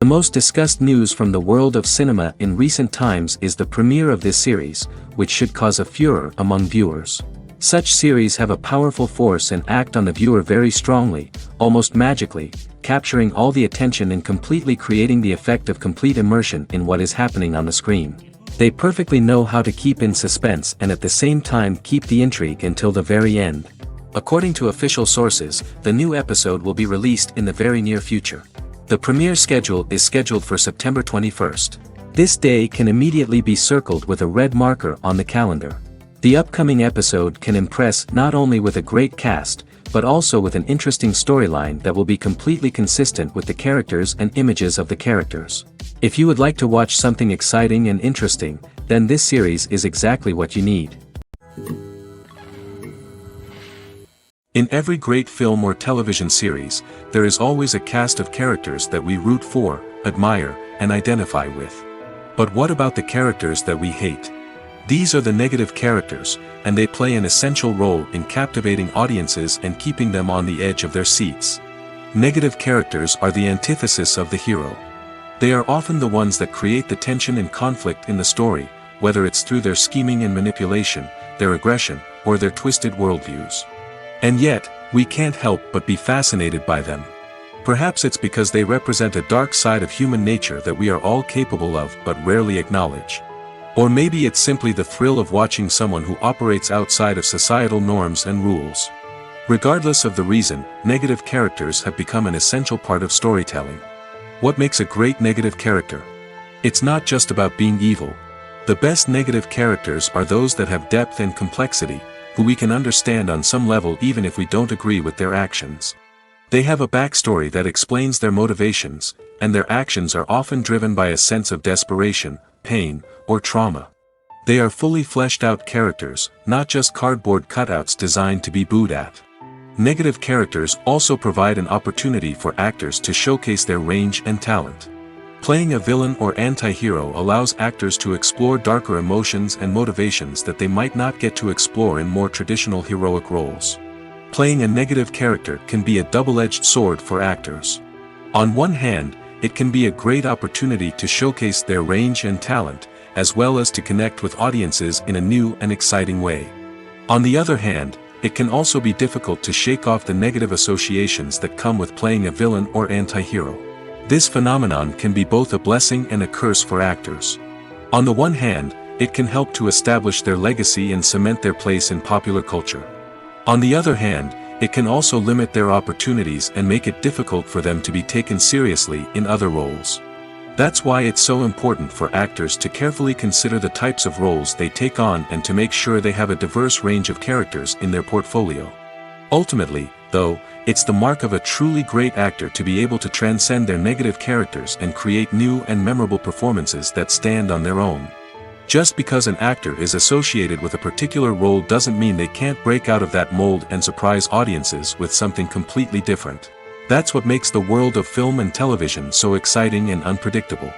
most discussed news from the world of cinema in recent times is the premiere of this series, which should cause a furor among viewers. Such series have a powerful force and act on the viewer very strongly, almost magically, capturing all the attention and completely creating the effect of complete immersion in what is happening on the screen. They perfectly know how to keep in suspense and at the same time keep the intrigue until the very end. According to official sources, the new episode will be released in the very near future. The premiere schedule is scheduled for September 21st. This day can immediately be circled with a red marker on the calendar. The upcoming episode can impress not only with a great cast, but also with an interesting storyline that will be completely consistent with the characters and images of the characters. If you would like to watch something exciting and interesting, then this series is exactly what you need. In every great film or television series, there is always a cast of characters that we root for, admire, and identify with. But what about the characters that we hate? These are the negative characters, and they play an essential role in captivating audiences and keeping them on the edge of their seats. Negative characters are the antithesis of the hero. They are often the ones that create the tension and conflict in the story, whether it's through their scheming and manipulation, their aggression, or their twisted worldviews. And yet, we can't help but be fascinated by them. Perhaps it's because they represent a dark side of human nature that we are all capable of but rarely acknowledge. Or maybe it's simply the thrill of watching someone who operates outside of societal norms and rules. Regardless of the reason, negative characters have become an essential part of storytelling. What makes a great negative character? It's not just about being evil. The best negative characters are those that have depth and complexity, who we can understand on some level even if we don't agree with their actions. They have a backstory that explains their motivations, and their actions are often driven by a sense of desperation, pain, or trauma. They are fully fleshed out characters, not just cardboard cutouts designed to be booed at. Negative characters also provide an opportunity for actors to showcase their range and talent. Playing a villain or anti-hero allows actors to explore darker emotions and motivations that they might not get to explore in more traditional heroic roles. Playing a negative character can be a double-edged sword for actors. On one hand, it can be a great opportunity to showcase their range and talent, as well as to connect with audiences in a new and exciting way. On the other hand, it can also be difficult to shake off the negative associations that come with playing a villain or anti-hero. This phenomenon can be both a blessing and a curse for actors. On the one hand, it can help to establish their legacy and cement their place in popular culture. On the other hand, it can also limit their opportunities and make it difficult for them to be taken seriously in other roles. That's why it's so important for actors to carefully consider the types of roles they take on and to make sure they have a diverse range of characters in their portfolio. Ultimately, though, it's the mark of a truly great actor to be able to transcend their negative characters and create new and memorable performances that stand on their own. Just because an actor is associated with a particular role doesn't mean they can't break out of that mold and surprise audiences with something completely different. That's what makes the world of film and television so exciting and unpredictable.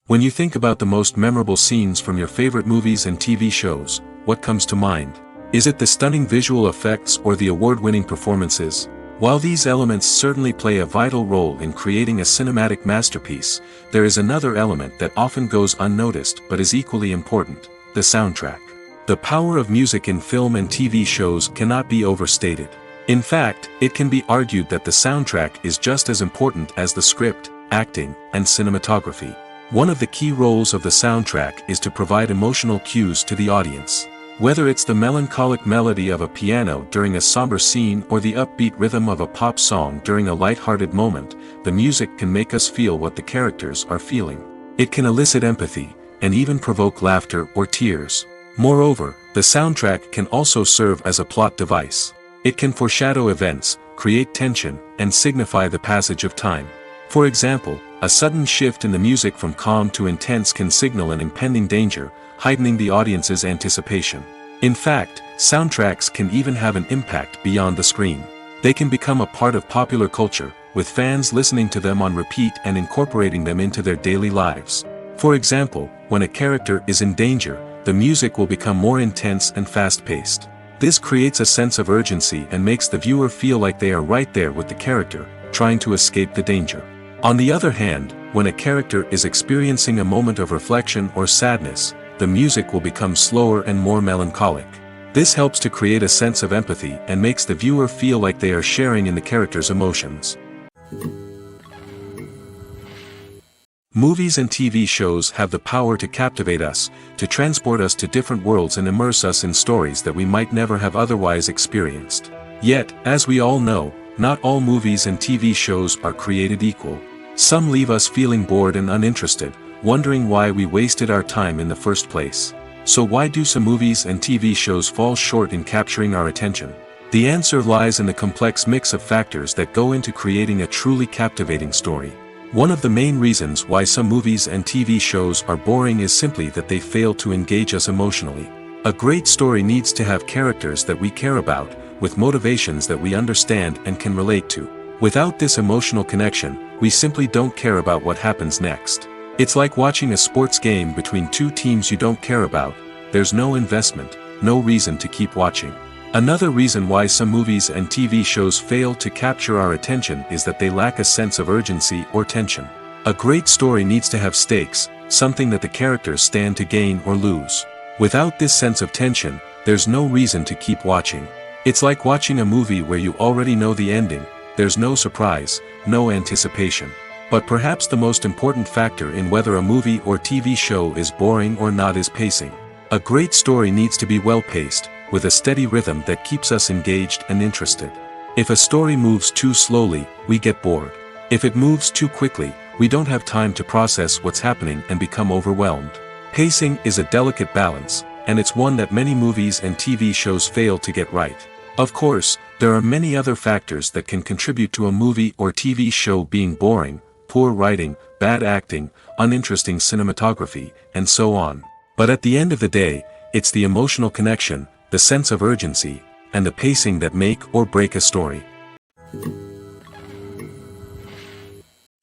When you think about the most memorable scenes from your favorite movies and TV shows, what comes to mind? Is it the stunning visual effects or the award-winning performances? While these elements certainly play a vital role in creating a cinematic masterpiece, there is another element that often goes unnoticed but is equally important: the soundtrack. The power of music in film and TV shows cannot be overstated. In fact, it can be argued that the soundtrack is just as important as the script, acting, and cinematography. One of the key roles of the soundtrack is to provide emotional cues to the audience. Whether it's the melancholic melody of a piano during a somber scene or the upbeat rhythm of a pop song during a light-hearted moment, the music can make us feel what the characters are feeling. It can elicit empathy, and even provoke laughter or tears. Moreover, the soundtrack can also serve as a plot device. It can foreshadow events, create tension, and signify the passage of time. For example, a sudden shift in the music from calm to intense can signal an impending danger, heightening the audience's anticipation. In fact, soundtracks can even have an impact beyond the screen. They can become a part of popular culture, with fans listening to them on repeat and incorporating them into their daily lives. For example, when a character is in danger, the music will become more intense and fast-paced. This creates a sense of urgency and makes the viewer feel like they are right there with the character, trying to escape the danger. On the other hand, when a character is experiencing a moment of reflection or sadness, the music will become slower and more melancholic. This helps to create a sense of empathy and makes the viewer feel like they are sharing in the character's emotions. Movies and TV shows have the power to captivate us, to transport us to different worlds and immerse us in stories that we might never have otherwise experienced. Yet, as we all know, not all movies and TV shows are created equal. Some leave us feeling bored and uninterested, wondering why we wasted our time in the first place. So why do some movies and TV shows fall short in capturing our attention? The answer lies in the complex mix of factors that go into creating a truly captivating story. One of the main reasons why some movies and TV shows are boring is simply that they fail to engage us emotionally. A great story needs to have characters that we care about, with motivations that we understand and can relate to. Without this emotional connection, we simply don't care about what happens next. It's like watching a sports game between two teams you don't care about. There's no investment, no reason to keep watching. Another reason why some movies and TV shows fail to capture our attention is that they lack a sense of urgency or tension. A great story needs to have stakes, something that the characters stand to gain or lose. Without this sense of tension, there's no reason to keep watching. It's like watching a movie where you already know the ending. There's no surprise, no anticipation. But perhaps the most important factor in whether a movie or TV show is boring or not is pacing. A great story needs to be well-paced, with a steady rhythm that keeps us engaged and interested. If a story moves too slowly, we get bored. If it moves too quickly, we don't have time to process what's happening and become overwhelmed. Pacing is a delicate balance, and it's one that many movies and TV shows fail to get right. Of course, there are many other factors that can contribute to a movie or TV show being boring: poor writing, bad acting, uninteresting cinematography, and so on. But at the end of the day, it's the emotional connection, the sense of urgency, and the pacing that make or break a story.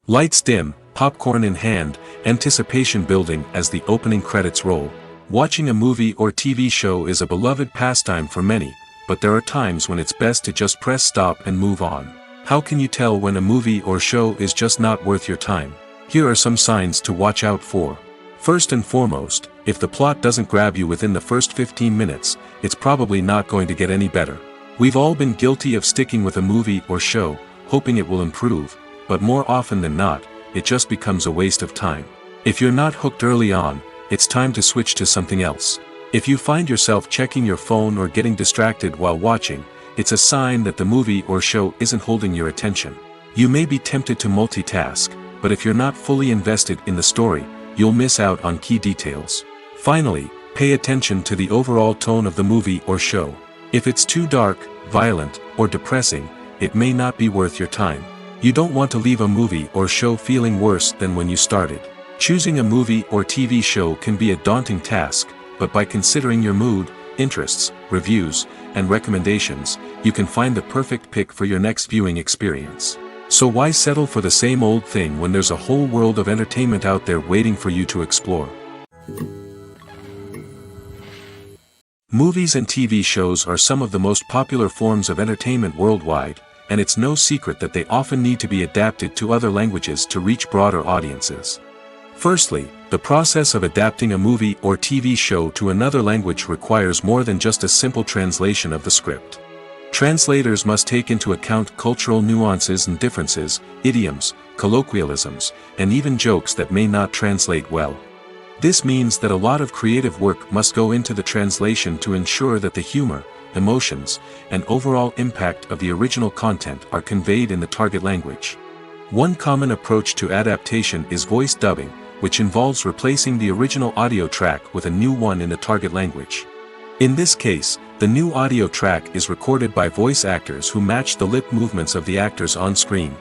Lights dim, popcorn in hand, anticipation building as the opening credits roll. Watching a movie or TV show is a beloved pastime for many, but there are times when it's best to just press stop and move on. How can you tell when a movie or show is just not worth your time? Here are some signs to watch out for. First and foremost, if the plot doesn't grab you within the first 15 minutes, it's probably not going to get any better. We've all been guilty of sticking with a movie or show, hoping it will improve, but more often than not, it just becomes a waste of time. If you're not hooked early on, it's time to switch to something else. If you find yourself checking your phone or getting distracted while watching, it's a sign that the movie or show isn't holding your attention. You may be tempted to multitask, but if you're not fully invested in the story, you'll miss out on key details. Finally, pay attention to the overall tone of the movie or show. If it's too dark, violent, or depressing, it may not be worth your time. You don't want to leave a movie or show feeling worse than when you started. Choosing a movie or TV show can be a daunting task, but by considering your mood, interests, reviews, and recommendations, you can find the perfect pick for your next viewing experience. So why settle for the same old thing when there's a whole world of entertainment out there waiting for you to explore? Movies and TV shows are some of the most popular forms of entertainment worldwide, and it's no secret that they often need to be adapted to other languages to reach broader audiences. Firstly, the process of adapting a movie or TV show to another language requires more than just a simple translation of the script. Translators must take into account cultural nuances and differences, idioms, colloquialisms, and even jokes that may not translate well. This means that a lot of creative work must go into the translation to ensure that the humor, emotions, and overall impact of the original content are conveyed in the target language. One common approach to adaptation is voice dubbing, which involves replacing the original audio track with a new one in the target language. In this case, the new audio track is recorded by voice actors who match the lip movements of the actors on screen.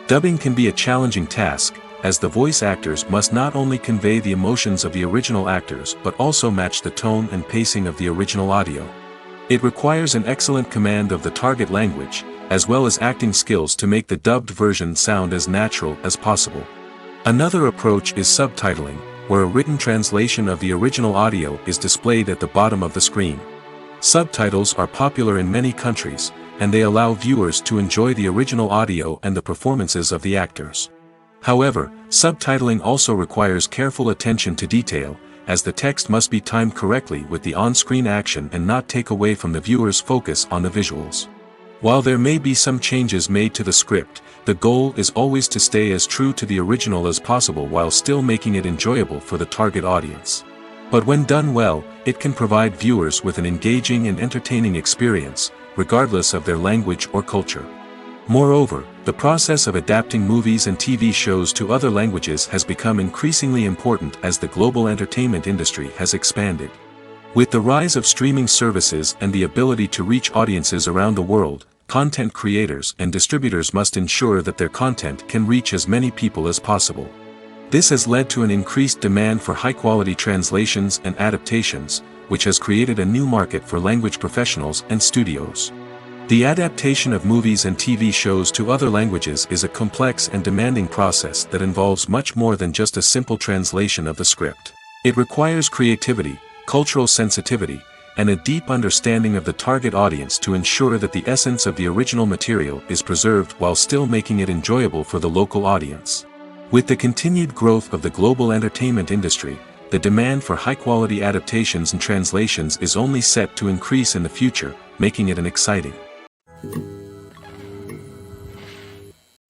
Dubbing can be a challenging task, as the voice actors must not only convey the emotions of the original actors but also match the tone and pacing of the original audio. It requires an excellent command of the target language, as well as acting skills to make the dubbed version sound as natural as possible. Another approach is subtitling, where a written translation of the original audio is displayed at the bottom of the screen. Subtitles are popular in many countries, and they allow viewers to enjoy the original audio and the performances of the actors. However, subtitling also requires careful attention to detail, as the text must be timed correctly with the on-screen action and not take away from the viewer's focus on the visuals. While there may be some changes made to the script, the goal is always to stay as true to the original as possible while still making it enjoyable for the target audience. But when done well, it can provide viewers with an engaging and entertaining experience, regardless of their language or culture. Moreover, the process of adapting movies and TV shows to other languages has become increasingly important as the global entertainment industry has expanded. With the rise of streaming services and the ability to reach audiences around the world, content creators and distributors must ensure that their content can reach as many people as possible. This has led to an increased demand for high-quality translations and adaptations, which has created a new market for language professionals and studios. The adaptation of movies and TV shows to other languages is a complex and demanding process that involves much more than just a simple translation of the script. It requires creativity, cultural sensitivity, and a deep understanding of the target audience to ensure that the essence of the original material is preserved while still making it enjoyable for the local audience. With the continued growth of the global entertainment industry, the demand for high-quality adaptations and translations is only set to increase in the future, making it an exciting.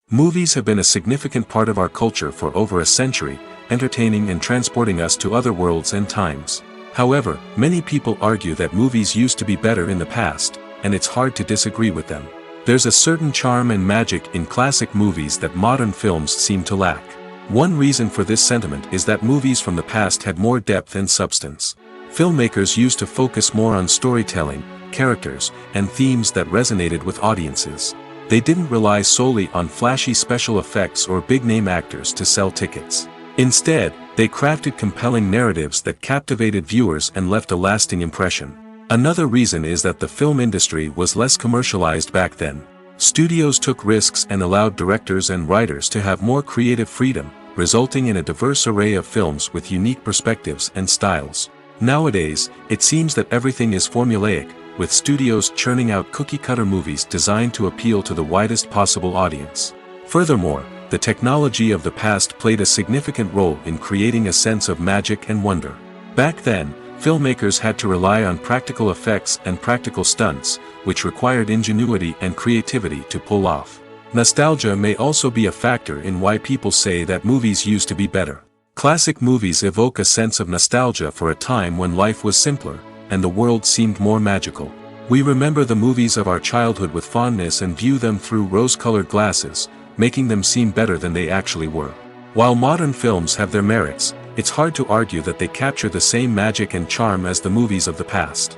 Movies have been a significant part of our culture for over a century, entertaining and transporting us to other worlds and times. However, many people argue that movies used to be better in the past, and it's hard to disagree with them. There's a certain charm and magic in classic movies that modern films seem to lack. One reason for this sentiment is that movies from the past had more depth and substance. Filmmakers used to focus more on storytelling, characters, and themes that resonated with audiences. They didn't rely solely on flashy special effects or big-name actors to sell tickets. Instead, they crafted compelling narratives that captivated viewers and left a lasting impression. Another reason is that the film industry was less commercialized back then. Studios took risks and allowed directors and writers to have more creative freedom, resulting in a diverse array of films with unique perspectives and styles. Nowadays, it seems that everything is formulaic, with studios churning out cookie-cutter movies designed to appeal to the widest possible audience. Furthermore, the technology of the past played a significant role in creating a sense of magic and wonder. Back then, filmmakers had to rely on practical effects and practical stunts, which required ingenuity and creativity to pull off. Nostalgia may also be a factor in why people say that movies used to be better. Classic movies evoke a sense of nostalgia for a time when life was simpler, and the world seemed more magical. We remember the movies of our childhood with fondness and view them through rose-colored glasses, making them seem better than they actually were. While modern films have their merits, it's hard to argue that they capture the same magic and charm as the movies of the past.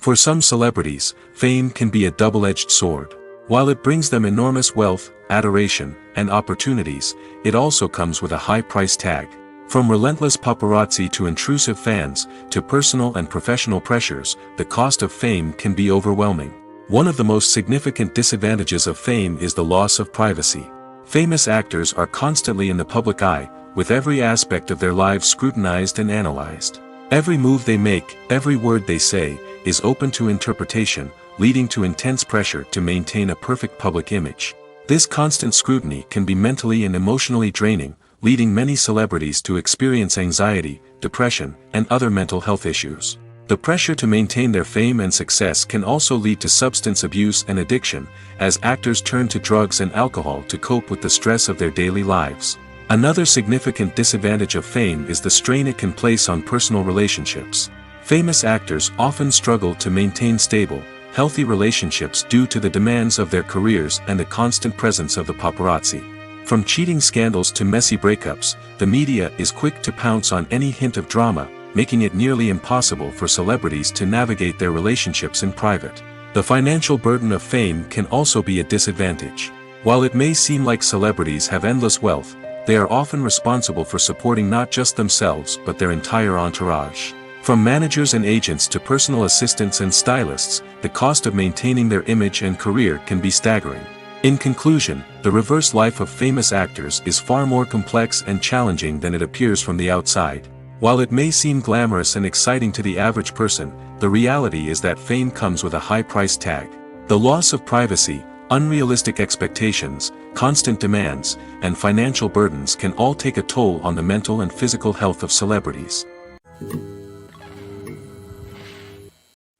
For some celebrities, fame can be a double-edged sword. While it brings them enormous wealth, adoration, and opportunities, it also comes with a high price tag. From relentless paparazzi to intrusive fans, to personal and professional pressures, the cost of fame can be overwhelming. One of the most significant disadvantages of fame is the loss of privacy. Famous actors are constantly in the public eye, with every aspect of their lives scrutinized and analyzed. Every move they make, every word they say, is open to interpretation, leading to intense pressure to maintain a perfect public image. This constant scrutiny can be mentally and emotionally draining, leading many celebrities to experience anxiety, depression, and other mental health issues. The pressure to maintain their fame and success can also lead to substance abuse and addiction, as actors turn to drugs and alcohol to cope with the stress of their daily lives. Another significant disadvantage of fame is the strain it can place on personal relationships. Famous actors often struggle to maintain stable, healthy relationships due to the demands of their careers and the constant presence of the paparazzi. From cheating scandals to messy breakups, the media is quick to pounce on any hint of drama, making it nearly impossible for celebrities to navigate their relationships in private. The financial burden of fame can also be a disadvantage. While it may seem like celebrities have endless wealth, they are often responsible for supporting not just themselves but their entire entourage. From managers and agents to personal assistants and stylists, the cost of maintaining their image and career can be staggering. In conclusion, the reverse life of famous actors is far more complex and challenging than it appears from the outside. While it may seem glamorous and exciting to the average person, the reality is that fame comes with a high price tag. The loss of privacy, unrealistic expectations, constant demands, and financial burdens can all take a toll on the mental and physical health of celebrities.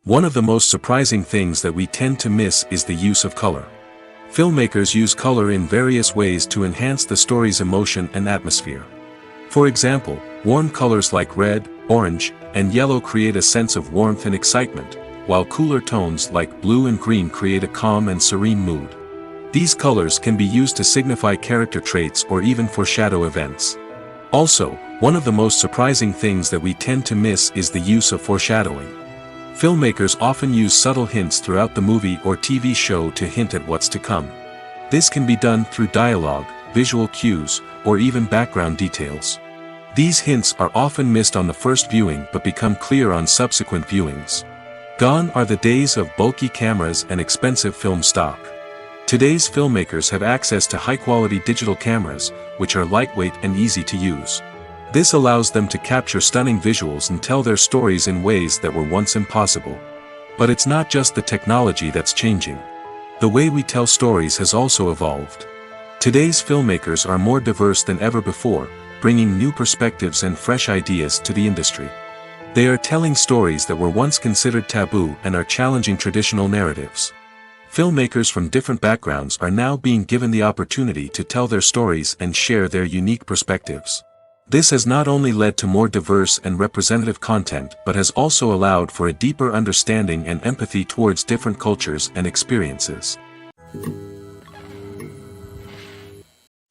One of the most surprising things that we tend to miss is the use of color. Filmmakers use color in various ways to enhance the story's emotion and atmosphere. For example, warm colors like red, orange, and yellow create a sense of warmth and excitement, while cooler tones like blue and green create a calm and serene mood. These colors can be used to signify character traits or even foreshadow events. Also, one of the most surprising things that we tend to miss is the use of foreshadowing. Filmmakers often use subtle hints throughout the movie or TV show to hint at what's to come. This can be done through dialogue, visual cues, or even background details. These hints are often missed on the first viewing but become clear on subsequent viewings. Gone are the days of bulky cameras and expensive film stock. Today's filmmakers have access to high-quality digital cameras, which are lightweight and easy to use. This allows them to capture stunning visuals and tell their stories in ways that were once impossible. But it's not just the technology that's changing. The way we tell stories has also evolved. Today's filmmakers are more diverse than ever before, bringing new perspectives and fresh ideas to the industry. They are telling stories that were once considered taboo and are challenging traditional narratives. Filmmakers from different backgrounds are now being given the opportunity to tell their stories and share their unique perspectives. This has not only led to more diverse and representative content but has also allowed for a deeper understanding and empathy towards different cultures and experiences.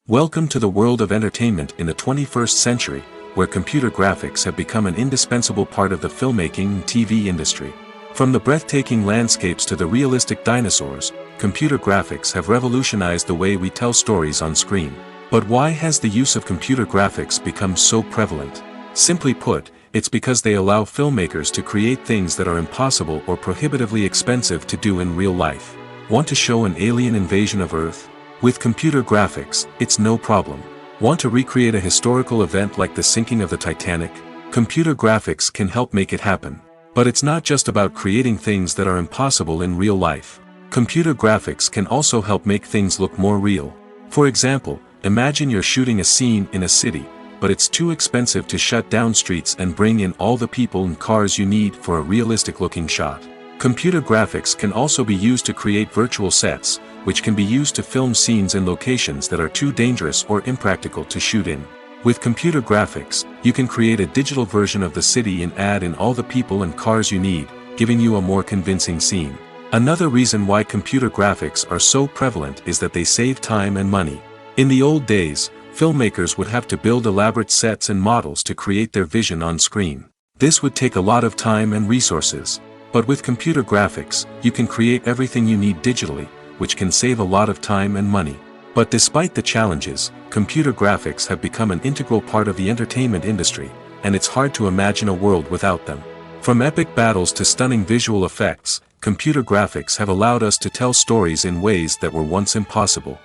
Welcome to the world of entertainment in the 21st century, where computer graphics have become an indispensable part of the filmmaking and TV industry. From the breathtaking landscapes to the realistic dinosaurs, computer graphics have revolutionized the way we tell stories on screen. But why has the use of computer graphics become so prevalent? Simply put, it's because they allow filmmakers to create things that are impossible or prohibitively expensive to do in real life. Want to show an alien invasion of Earth? With computer graphics, it's no problem. Want to recreate a historical event like the sinking of the Titanic? Computer graphics can help make it happen. But it's not just about creating things that are impossible in real life. Computer graphics can also help make things look more real. For example, imagine you're shooting a scene in a city, but it's too expensive to shut down streets and bring in all the people and cars you need for a realistic-looking shot. Computer graphics can also be used to create virtual sets, which can be used to film scenes in locations that are too dangerous or impractical to shoot in. With computer graphics, you can create a digital version of the city and add in all the people and cars you need, giving you a more convincing scene. Another reason why computer graphics are so prevalent is that they save time and money. In the old days, filmmakers would have to build elaborate sets and models to create their vision on screen. This would take a lot of time and resources. But with computer graphics, you can create everything you need digitally, which can save a lot of time and money. But despite the challenges, computer graphics have become an integral part of the entertainment industry, and it's hard to imagine a world without them. From epic battles to stunning visual effects, computer graphics have allowed us to tell stories in ways that were once impossible.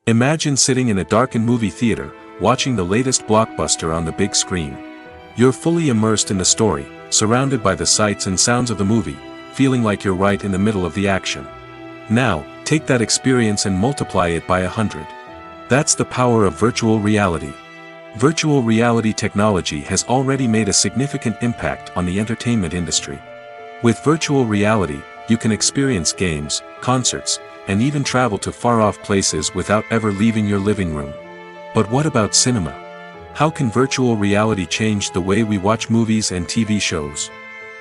Imagine sitting in a darkened movie theater, watching the latest blockbuster on the big screen. You're fully immersed in the story, surrounded by the sights and sounds of the movie, feeling like you're right in the middle of the action. Now, take that experience and multiply it by 100. That's the power of virtual reality. Virtual reality technology has already made a significant impact on the entertainment industry. With virtual reality, you can experience games, concerts, and even travel to far-off places without ever leaving your living room. But what about cinema? How can virtual reality change the way we watch movies and TV shows?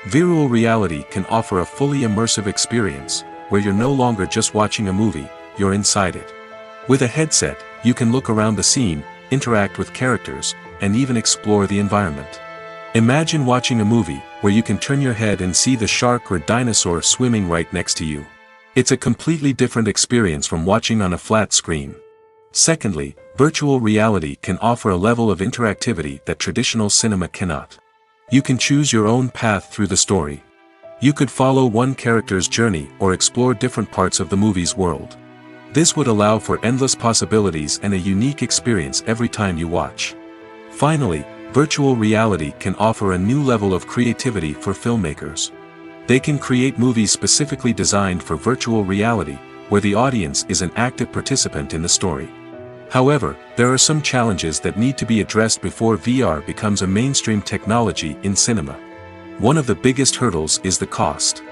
Virtual reality can offer a fully immersive experience, where you're no longer just watching a movie, you're inside it. With a headset, you can look around the scene, interact with characters, and even explore the environment. Imagine watching a movie, where you can turn your head and see the shark or dinosaur swimming right next to you. It's a completely different experience from watching on a flat screen. Secondly, virtual reality can offer a level of interactivity that traditional cinema cannot. You can choose your own path through the story. You could follow one character's journey or explore different parts of the movie's world. This would allow for endless possibilities and a unique experience every time you watch. Finally, virtual reality can offer a new level of creativity for filmmakers. They can create movies specifically designed for virtual reality, where the audience is an active participant in the story. However, there are some challenges that need to be addressed before VR becomes a mainstream technology in cinema. One of the biggest hurdles is the cost.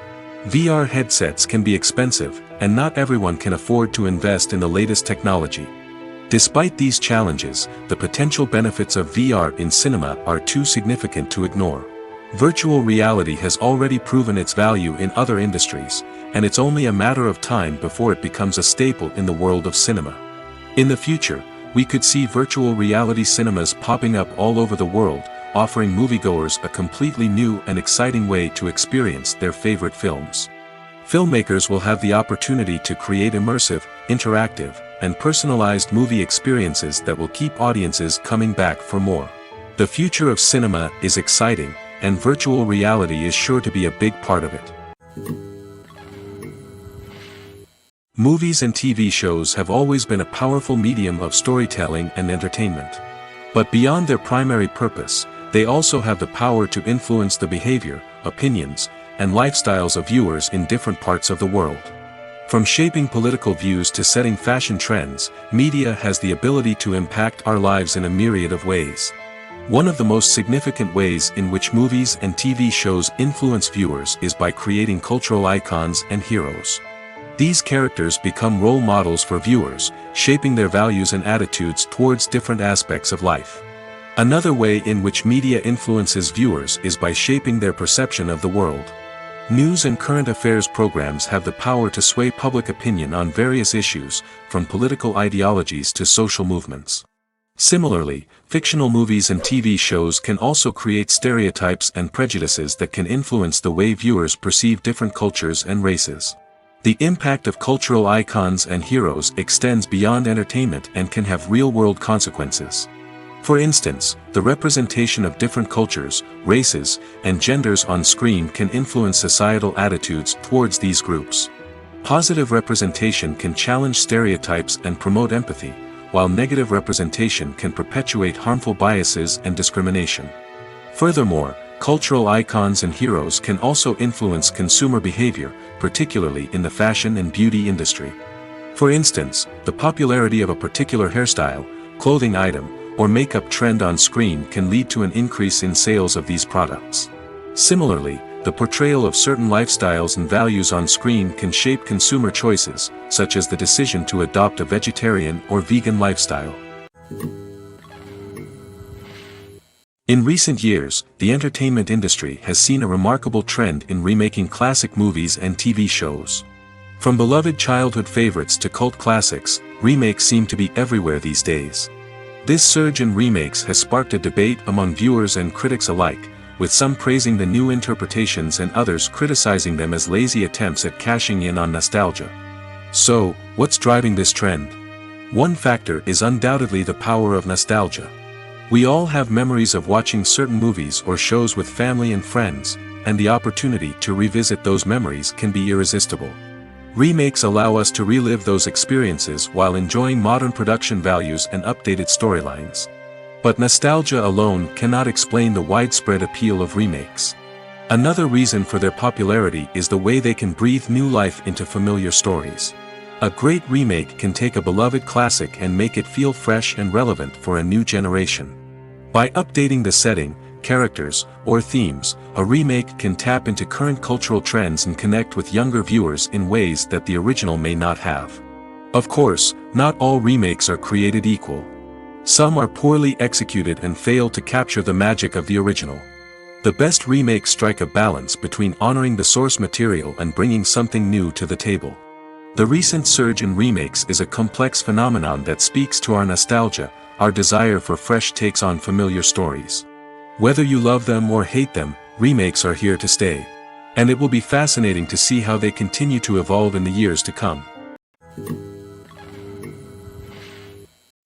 VR headsets can be expensive, and not everyone can afford to invest in the latest technology. Despite these challenges, the potential benefits of VR in cinema are too significant to ignore. Virtual reality has already proven its value in other industries, and it's only a matter of time before it becomes a staple in the world of cinema. In the future, we could see virtual reality cinemas popping up all over the world, offering moviegoers a completely new and exciting way to experience their favorite films. Filmmakers will have the opportunity to create immersive, interactive, and personalized movie experiences that will keep audiences coming back for more. The future of cinema is exciting, and virtual reality is sure to be a big part of it. Movies and TV shows have always been a powerful medium of storytelling and entertainment. But beyond their primary purpose, they also have the power to influence the behavior, opinions, and lifestyles of viewers in different parts of the world. From shaping political views to setting fashion trends, media has the ability to impact our lives in a myriad of ways. One of the most significant ways in which movies and TV shows influence viewers is by creating cultural icons and heroes. These characters become role models for viewers, shaping their values and attitudes towards different aspects of life. Another way in which media influences viewers is by shaping their perception of the world. News and current affairs programs have the power to sway public opinion on various issues, from political ideologies to social movements. Similarly, fictional movies and TV shows can also create stereotypes and prejudices that can influence the way viewers perceive different cultures and races. The impact of cultural icons and heroes extends beyond entertainment and can have real-world consequences. For instance, the representation of different cultures, races, and genders on screen can influence societal attitudes towards these groups. Positive representation can challenge stereotypes and promote empathy, while negative representation can perpetuate harmful biases and discrimination. Furthermore, cultural icons and heroes can also influence consumer behavior, particularly in the fashion and beauty industry. For instance, the popularity of a particular hairstyle, clothing item, or makeup trend on screen can lead to an increase in sales of these products. Similarly, the portrayal of certain lifestyles and values on screen can shape consumer choices, such as the decision to adopt a vegetarian or vegan lifestyle. In recent years, the entertainment industry has seen a remarkable trend in remaking classic movies and TV shows. From beloved childhood favorites to cult classics, remakes seem to be everywhere these days. This surge in remakes has sparked a debate among viewers and critics alike, with some praising the new interpretations and others criticizing them as lazy attempts at cashing in on nostalgia. So, what's driving this trend? One factor is undoubtedly the power of nostalgia. We all have memories of watching certain movies or shows with family and friends, and the opportunity to revisit those memories can be irresistible. Remakes allow us to relive those experiences while enjoying modern production values and updated storylines. But nostalgia alone cannot explain the widespread appeal of remakes. Another reason for their popularity is the way they can breathe new life into familiar stories. A great remake can take a beloved classic and make it feel fresh and relevant for a new generation. By updating the setting, characters, or themes, a remake can tap into current cultural trends and connect with younger viewers in ways that the original may not have. Of course, not all remakes are created equal. Some are poorly executed and fail to capture the magic of the original. The best remakes strike a balance between honoring the source material and bringing something new to the table. The recent surge in remakes is a complex phenomenon that speaks to our nostalgia, our desire for fresh takes on familiar stories. Whether you love them or hate them, remakes are here to stay. And it will be fascinating to see how they continue to evolve in the years to come.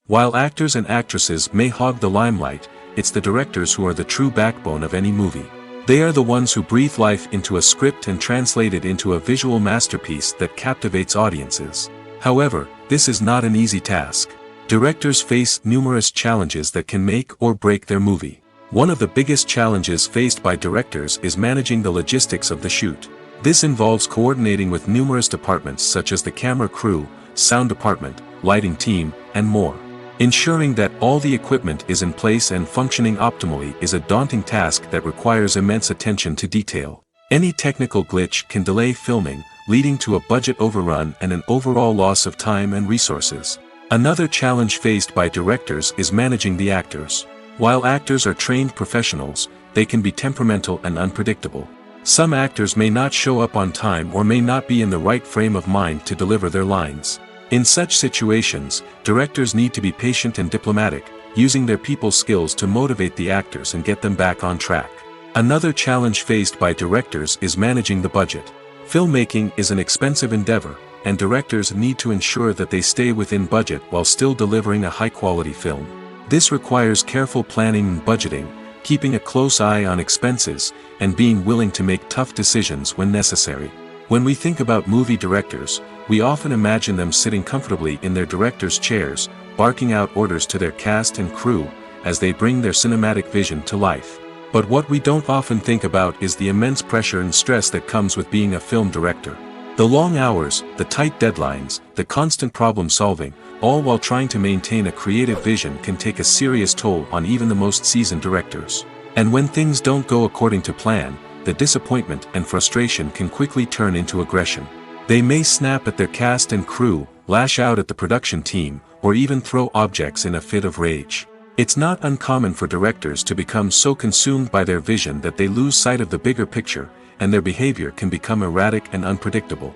While actors and actresses may hog the limelight, it's the directors who are the true backbone of any movie. They are the ones who breathe life into a script and translate it into a visual masterpiece that captivates audiences. However, this is not an easy task. Directors face numerous challenges that can make or break their movie. One of the biggest challenges faced by directors is managing the logistics of the shoot. This involves coordinating with numerous departments such as the camera crew, sound department, lighting team, and more. Ensuring that all the equipment is in place and functioning optimally is a daunting task that requires immense attention to detail. Any technical glitch can delay filming, leading to a budget overrun and an overall loss of time and resources. Another challenge faced by directors is managing the actors. While actors are trained professionals, they can be temperamental and unpredictable. Some actors may not show up on time or may not be in the right frame of mind to deliver their lines. In such situations, directors need to be patient and diplomatic, using their people skills to motivate the actors and get them back on track. Another challenge faced by directors is managing the budget. Filmmaking is an expensive endeavor, and directors need to ensure that they stay within budget while still delivering a high-quality film. This requires careful planning and budgeting, keeping a close eye on expenses, and being willing to make tough decisions when necessary. When we think about movie directors, we often imagine them sitting comfortably in their director's chairs, barking out orders to their cast and crew, as they bring their cinematic vision to life. But what we don't often think about is the immense pressure and stress that comes with being a film director. The long hours, the tight deadlines, the constant problem solving, all while trying to maintain a creative vision can take a serious toll on even the most seasoned directors. And when things don't go according to plan, the disappointment and frustration can quickly turn into aggression. They may snap at their cast and crew, lash out at the production team, or even throw objects in a fit of rage. It's not uncommon for directors to become so consumed by their vision that they lose sight of the bigger picture, and their behavior can become erratic and unpredictable.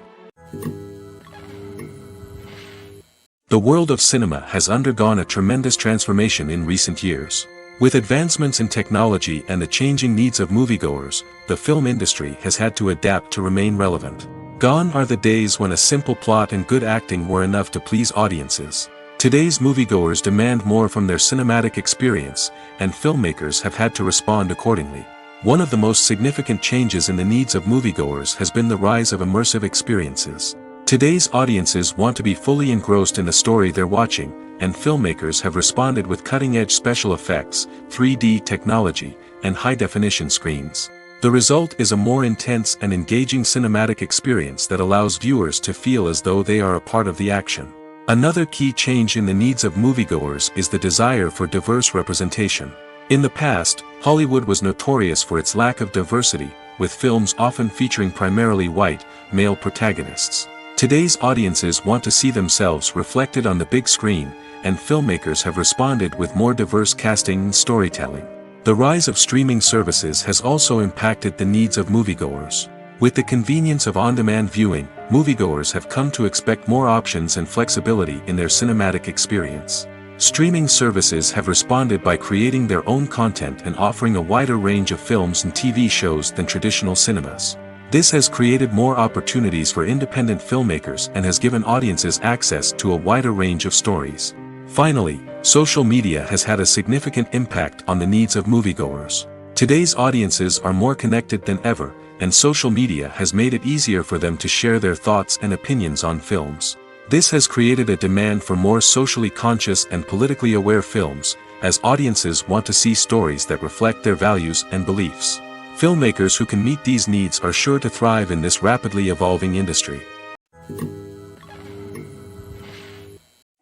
The world of cinema has undergone a tremendous transformation in recent years. With advancements in technology and the changing needs of moviegoers, the film industry has had to adapt to remain relevant. Gone are the days when a simple plot and good acting were enough to please audiences. Today's moviegoers demand more from their cinematic experience, and filmmakers have had to respond accordingly. One of the most significant changes in the needs of moviegoers has been the rise of immersive experiences. Today's audiences want to be fully engrossed in the story they're watching, and filmmakers have responded with cutting-edge special effects, 3D technology, and high-definition screens. The result is a more intense and engaging cinematic experience that allows viewers to feel as though they are a part of the action. Another key change in the needs of moviegoers is the desire for diverse representation. In the past, Hollywood was notorious for its lack of diversity, with films often featuring primarily white, male protagonists. Today's audiences want to see themselves reflected on the big screen, and filmmakers have responded with more diverse casting and storytelling. The rise of streaming services has also impacted the needs of moviegoers. With the convenience of on-demand viewing, moviegoers have come to expect more options and flexibility in their cinematic experience. Streaming services have responded by creating their own content and offering a wider range of films and TV shows than traditional cinemas. This has created more opportunities for independent filmmakers and has given audiences access to a wider range of stories. Finally, social media has had a significant impact on the needs of moviegoers. Today's audiences are more connected than ever, and social media has made it easier for them to share their thoughts and opinions on films. This has created a demand for more socially conscious and politically aware films, as audiences want to see stories that reflect their values and beliefs. Filmmakers who can meet these needs are sure to thrive in this rapidly evolving industry.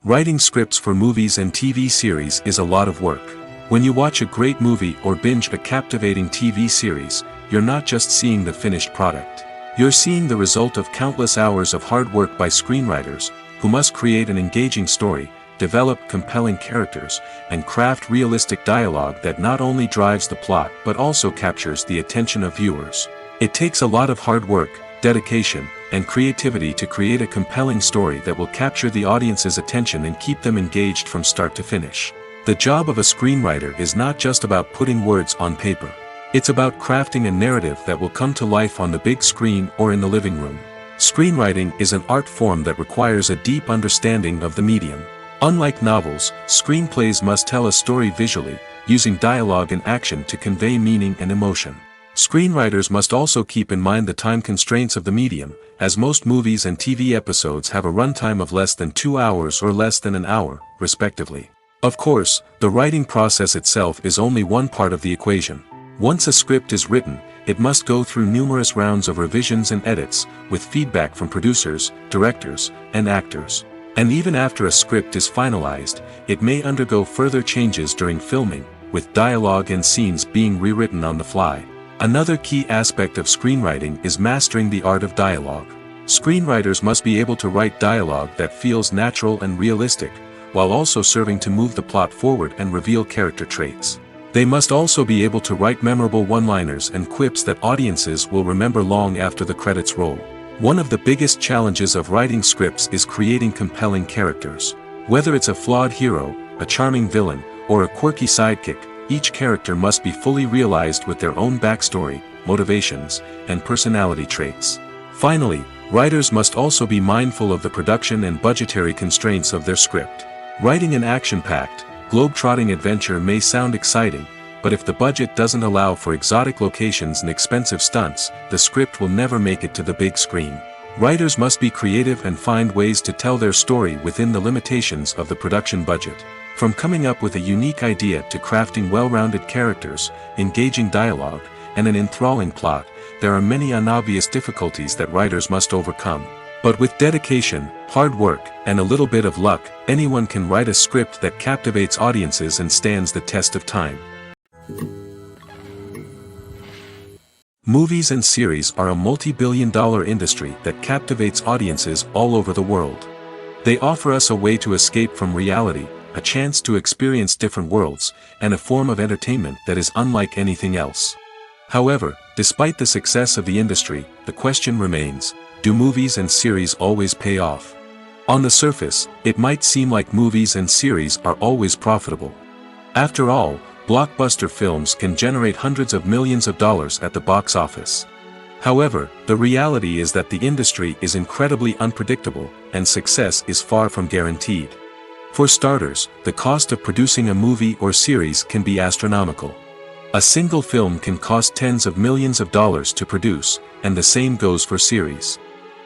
Writing scripts for movies and TV series is a lot of work. When you watch a great movie or binge a captivating TV series, you're not just seeing the finished product. You're seeing the result of countless hours of hard work by screenwriters, who must create an engaging story, develop compelling characters, and craft realistic dialogue that not only drives the plot but also captures the attention of viewers. It takes a lot of hard work, dedication, and creativity to create a compelling story that will capture the audience's attention and keep them engaged from start to finish. The job of a screenwriter is not just about putting words on paper. It's about crafting a narrative that will come to life on the big screen or in the living room. Screenwriting is an art form that requires a deep understanding of the medium. Unlike novels, screenplays must tell a story visually, using dialogue and action to convey meaning and emotion. Screenwriters must also keep in mind the time constraints of the medium, as most movies and TV episodes have a runtime of less than 2 hours or less than an hour, respectively. Of course, the writing process itself is only one part of the equation. Once a script is written, it must go through numerous rounds of revisions and edits, with feedback from producers, directors, and actors. And even after a script is finalized, it may undergo further changes during filming, with dialogue and scenes being rewritten on the fly. Another key aspect of screenwriting is mastering the art of dialogue. Screenwriters must be able to write dialogue that feels natural and realistic, while also serving to move the plot forward and reveal character traits. They must also be able to write memorable one-liners and quips that audiences will remember long after the credits roll. One of the biggest challenges of writing scripts is creating compelling characters. Whether it's a flawed hero, a charming villain, or a quirky sidekick, each character must be fully realized with their own backstory, motivations, and personality traits. Finally, writers must also be mindful of the production and budgetary constraints of their script. Writing an action-packed, globe-trotting adventure may sound exciting, but if the budget doesn't allow for exotic locations and expensive stunts, the script will never make it to the big screen. Writers must be creative and find ways to tell their story within the limitations of the production budget. From coming up with a unique idea to crafting well-rounded characters, engaging dialogue, and an enthralling plot, there are many unobvious difficulties that writers must overcome. But with dedication, hard work, and a little bit of luck, anyone can write a script that captivates audiences and stands the test of time. Movies and series are a multi-billion-dollar industry that captivates audiences all over the world. They offer us a way to escape from reality, a chance to experience different worlds, and a form of entertainment that is unlike anything else. However, despite the success of the industry, the question remains, do movies and series always pay off? On the surface, it might seem like movies and series are always profitable. After all, blockbuster films can generate hundreds of millions of dollars at the box office. However, the reality is that the industry is incredibly unpredictable, and success is far from guaranteed. For starters, the cost of producing a movie or series can be astronomical. A single film can cost tens of millions of dollars to produce, and the same goes for series.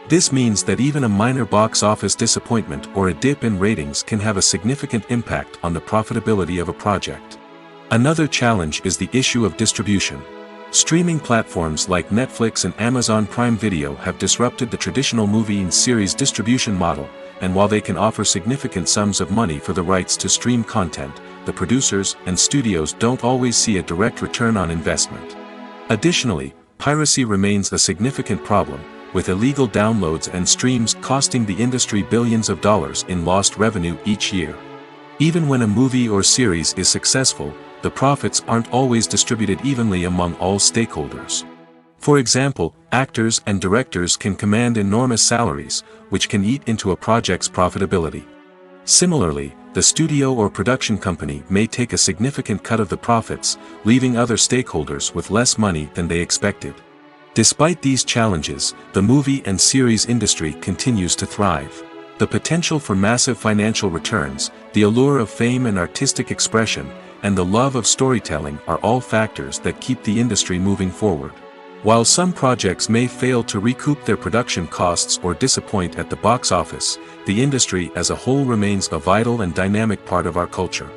This means that even a minor box office disappointment or a dip in ratings can have a significant impact on the profitability of a project. Another challenge is the issue of distribution. Streaming platforms like Netflix and Amazon Prime Video have disrupted the traditional movie and series distribution model, and while they can offer significant sums of money for the rights to stream content, the producers and studios don't always see a direct return on investment. Additionally, piracy remains a significant problem, with illegal downloads and streams costing the industry billions of dollars in lost revenue each year. Even when a movie or series is successful, the profits aren't always distributed evenly among all stakeholders. For example, actors and directors can command enormous salaries, which can eat into a project's profitability. Similarly, the studio or production company may take a significant cut of the profits, leaving other stakeholders with less money than they expected. Despite these challenges, the movie and series industry continues to thrive. The potential for massive financial returns, the allure of fame and artistic expression, and the love of storytelling are all factors that keep the industry moving forward. While some projects may fail to recoup their production costs or disappoint at the box office, the industry as a whole remains a vital and dynamic part of our culture.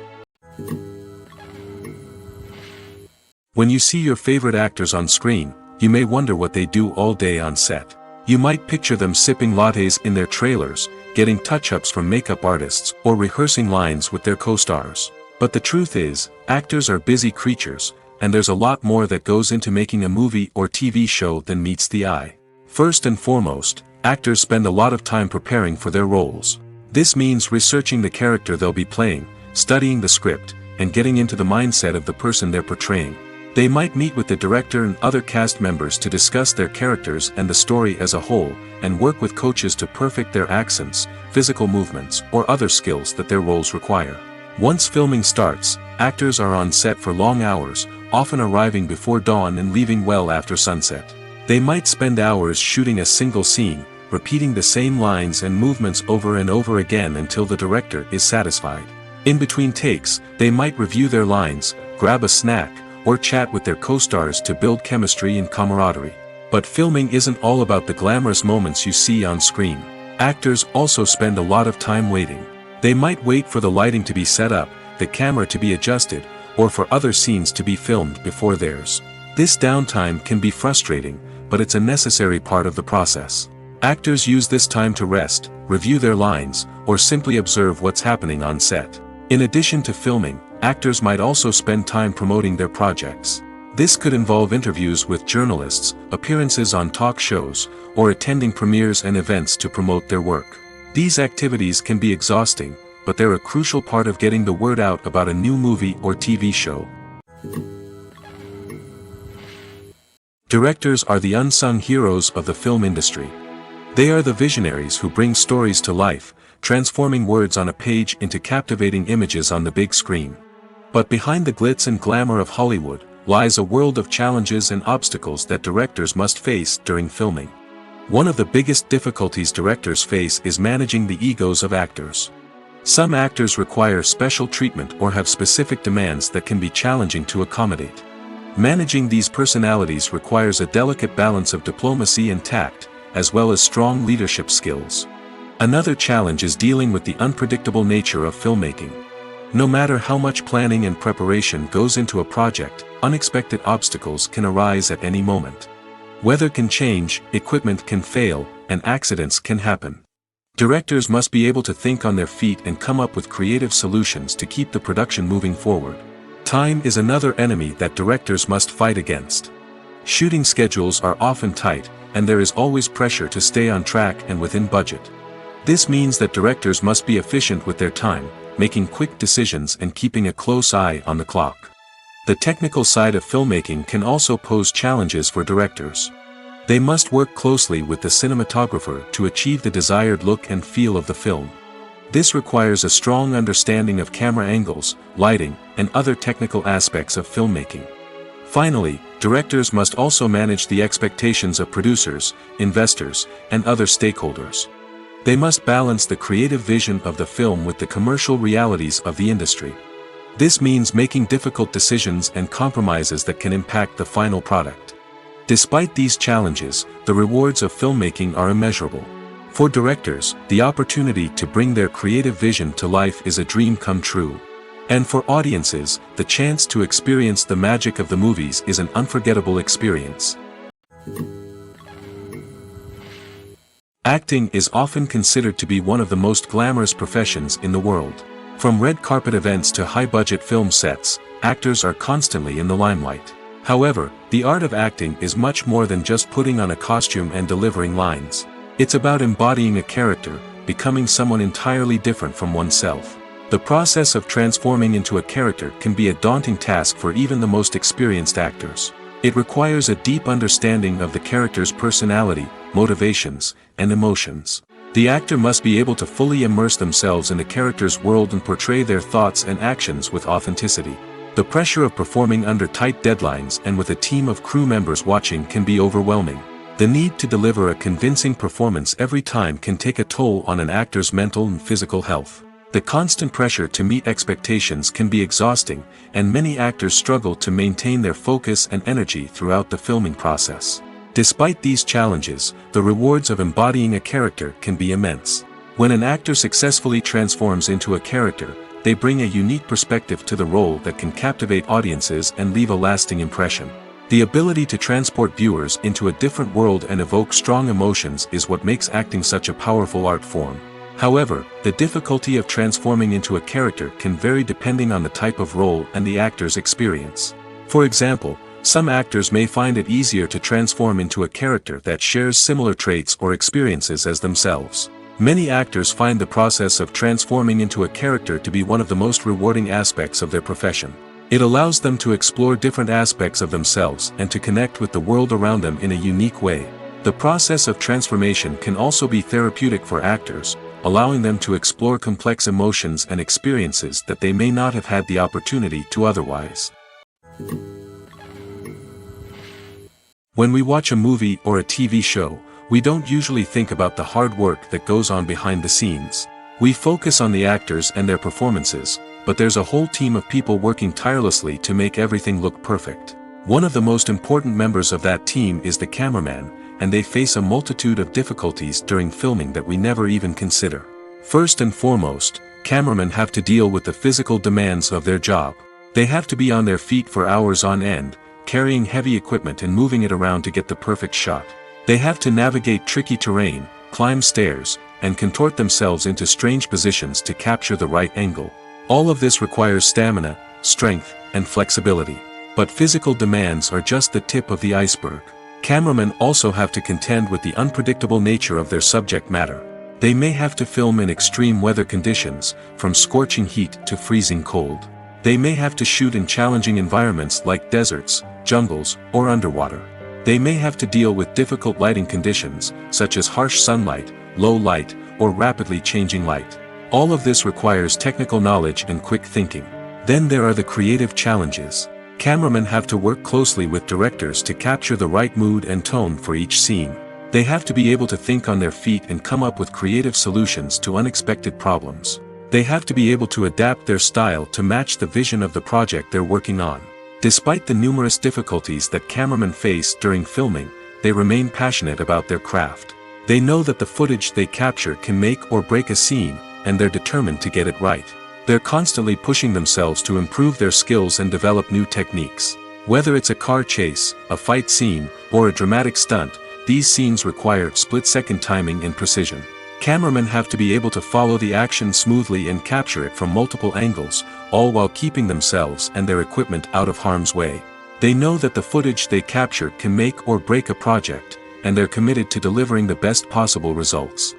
When you see your favorite actors on screen, you may wonder what they do all day on set. You might picture them sipping lattes in their trailers, getting touch-ups from makeup artists, or rehearsing lines with their co-stars. But the truth is, actors are busy creatures, and there's a lot more that goes into making a movie or TV show than meets the eye. First and foremost, actors spend a lot of time preparing for their roles. This means researching the character they'll be playing, studying the script, and getting into the mindset of the person they're portraying. They might meet with the director and other cast members to discuss their characters and the story as a whole, and work with coaches to perfect their accents, physical movements, or other skills that their roles require. Once filming starts, actors are on set for long hours, often arriving before dawn and leaving well after sunset. They might spend hours shooting a single scene, repeating the same lines and movements over and over again until the director is satisfied. In between takes, they might review their lines, grab a snack, or chat with their co-stars to build chemistry and camaraderie. But filming isn't all about the glamorous moments you see on screen. Actors also spend a lot of time waiting. They might wait for the lighting to be set up, the camera to be adjusted, or for other scenes to be filmed before theirs. This downtime can be frustrating, but it's a necessary part of the process. Actors use this time to rest, review their lines, or simply observe what's happening on set. In addition to filming, actors might also spend time promoting their projects. This could involve interviews with journalists, appearances on talk shows, or attending premieres and events to promote their work. These activities can be exhausting, but they're a crucial part of getting the word out about a new movie or TV show. Directors are the unsung heroes of the film industry. They are the visionaries who bring stories to life, transforming words on a page into captivating images on the big screen. But behind the glitz and glamour of Hollywood lies a world of challenges and obstacles that directors must face during filming. One of the biggest difficulties directors face is managing the egos of actors. Some actors require special treatment or have specific demands that can be challenging to accommodate. Managing these personalities requires a delicate balance of diplomacy and tact, as well as strong leadership skills. Another challenge is dealing with the unpredictable nature of filmmaking. No matter how much planning and preparation goes into a project, unexpected obstacles can arise at any moment. Weather can change, equipment can fail, and accidents can happen. Directors must be able to think on their feet and come up with creative solutions to keep the production moving forward. Time is another enemy that directors must fight against. Shooting schedules are often tight, and there is always pressure to stay on track and within budget. This means that directors must be efficient with their time, making quick decisions and keeping a close eye on the clock. The technical side of filmmaking can also pose challenges for directors. They must work closely with the cinematographer to achieve the desired look and feel of the film. This requires a strong understanding of camera angles, lighting, and other technical aspects of filmmaking. Finally, directors must also manage the expectations of producers, investors, and other stakeholders. They must balance the creative vision of the film with the commercial realities of the industry. This means making difficult decisions and compromises that can impact the final product. Despite these challenges, the rewards of filmmaking are immeasurable. For directors, the opportunity to bring their creative vision to life is a dream come true. And for audiences, the chance to experience the magic of the movies is an unforgettable experience. Acting is often considered to be one of the most glamorous professions in the world. From red carpet events to high-budget film sets, actors are constantly in the limelight. However, the art of acting is much more than just putting on a costume and delivering lines. It's about embodying a character, becoming someone entirely different from oneself. The process of transforming into a character can be a daunting task for even the most experienced actors. It requires a deep understanding of the character's personality, motivations, and emotions. The actor must be able to fully immerse themselves in the character's world and portray their thoughts and actions with authenticity. The pressure of performing under tight deadlines and with a team of crew members watching can be overwhelming. The need to deliver a convincing performance every time can take a toll on an actor's mental and physical health. The constant pressure to meet expectations can be exhausting, and many actors struggle to maintain their focus and energy throughout the filming process. Despite these challenges, the rewards of embodying a character can be immense. When an actor successfully transforms into a character, they bring a unique perspective to the role that can captivate audiences and leave a lasting impression. The ability to transport viewers into a different world and evoke strong emotions is what makes acting such a powerful art form. However, the difficulty of transforming into a character can vary depending on the type of role and the actor's experience. For example, some actors may find it easier to transform into a character that shares similar traits or experiences as themselves. Many actors find the process of transforming into a character to be one of the most rewarding aspects of their profession. It allows them to explore different aspects of themselves and to connect with the world around them in a unique way. The process of transformation can also be therapeutic for actors, allowing them to explore complex emotions and experiences that they may not have had the opportunity to otherwise. When we watch a movie or a TV show, we don't usually think about the hard work that goes on behind the scenes. We focus on the actors and their performances, but there's a whole team of people working tirelessly to make everything look perfect. One of the most important members of that team is the cameraman, and they face a multitude of difficulties during filming that we never even consider. First and foremost, cameramen have to deal with the physical demands of their job. They have to be on their feet for hours on end, carrying heavy equipment and moving it around to get the perfect shot. They have to navigate tricky terrain, climb stairs, and contort themselves into strange positions to capture the right angle. All of this requires stamina, strength, and flexibility. But physical demands are just the tip of the iceberg. Cameramen also have to contend with the unpredictable nature of their subject matter. They may have to film in extreme weather conditions, from scorching heat to freezing cold. They may have to shoot in challenging environments like deserts, jungles, or underwater. They may have to deal with difficult lighting conditions, such as harsh sunlight, low light, or rapidly changing light. All of this requires technical knowledge and quick thinking. Then there are the creative challenges. Cameramen have to work closely with directors to capture the right mood and tone for each scene. They have to be able to think on their feet and come up with creative solutions to unexpected problems. They have to be able to adapt their style to match the vision of the project they're working on. Despite the numerous difficulties that cameramen face during filming, they remain passionate about their craft. They know that the footage they capture can make or break a scene, and they're determined to get it right. They're constantly pushing themselves to improve their skills and develop new techniques. Whether it's a car chase, a fight scene, or a dramatic stunt, these scenes require split-second timing and precision. Cameramen have to be able to follow the action smoothly and capture it from multiple angles, all while keeping themselves and their equipment out of harm's way. They know that the footage they capture can make or break a project, and they're committed to delivering the best possible results.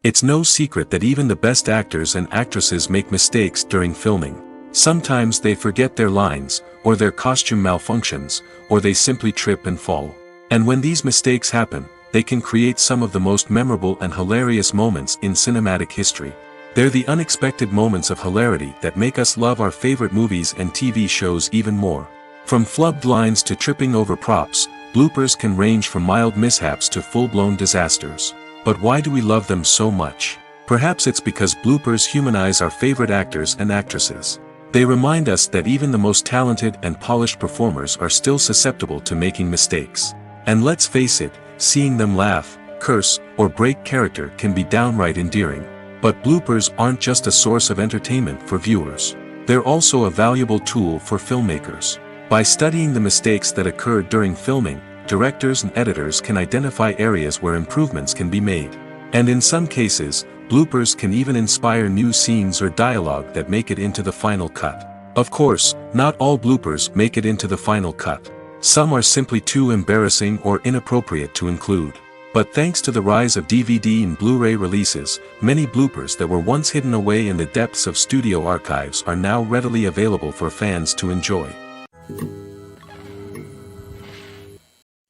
It's no secret that even the best actors and actresses make mistakes during filming. Sometimes they forget their lines, or their costume malfunctions, or they simply trip and fall. And when these mistakes happen, they can create some of the most memorable and hilarious moments in cinematic history. They're the unexpected moments of hilarity that make us love our favorite movies and TV shows even more. From flubbed lines to tripping over props, bloopers can range from mild mishaps to full-blown disasters. But why do we love them so much? Perhaps it's because bloopers humanize our favorite actors and actresses. They remind us that even the most talented and polished performers are still susceptible to making mistakes. And let's face it, seeing them laugh, curse, or break character can be downright endearing. But bloopers aren't just a source of entertainment for viewers. They're also a valuable tool for filmmakers. By studying the mistakes that occurred during filming, directors and editors can identify areas where improvements can be made. And in some cases, bloopers can even inspire new scenes or dialogue that make it into the final cut. Of course, not all bloopers make it into the final cut. Some are simply too embarrassing or inappropriate to include. But thanks to the rise of DVD and Blu-ray releases, many bloopers that were once hidden away in the depths of studio archives are now readily available for fans to enjoy.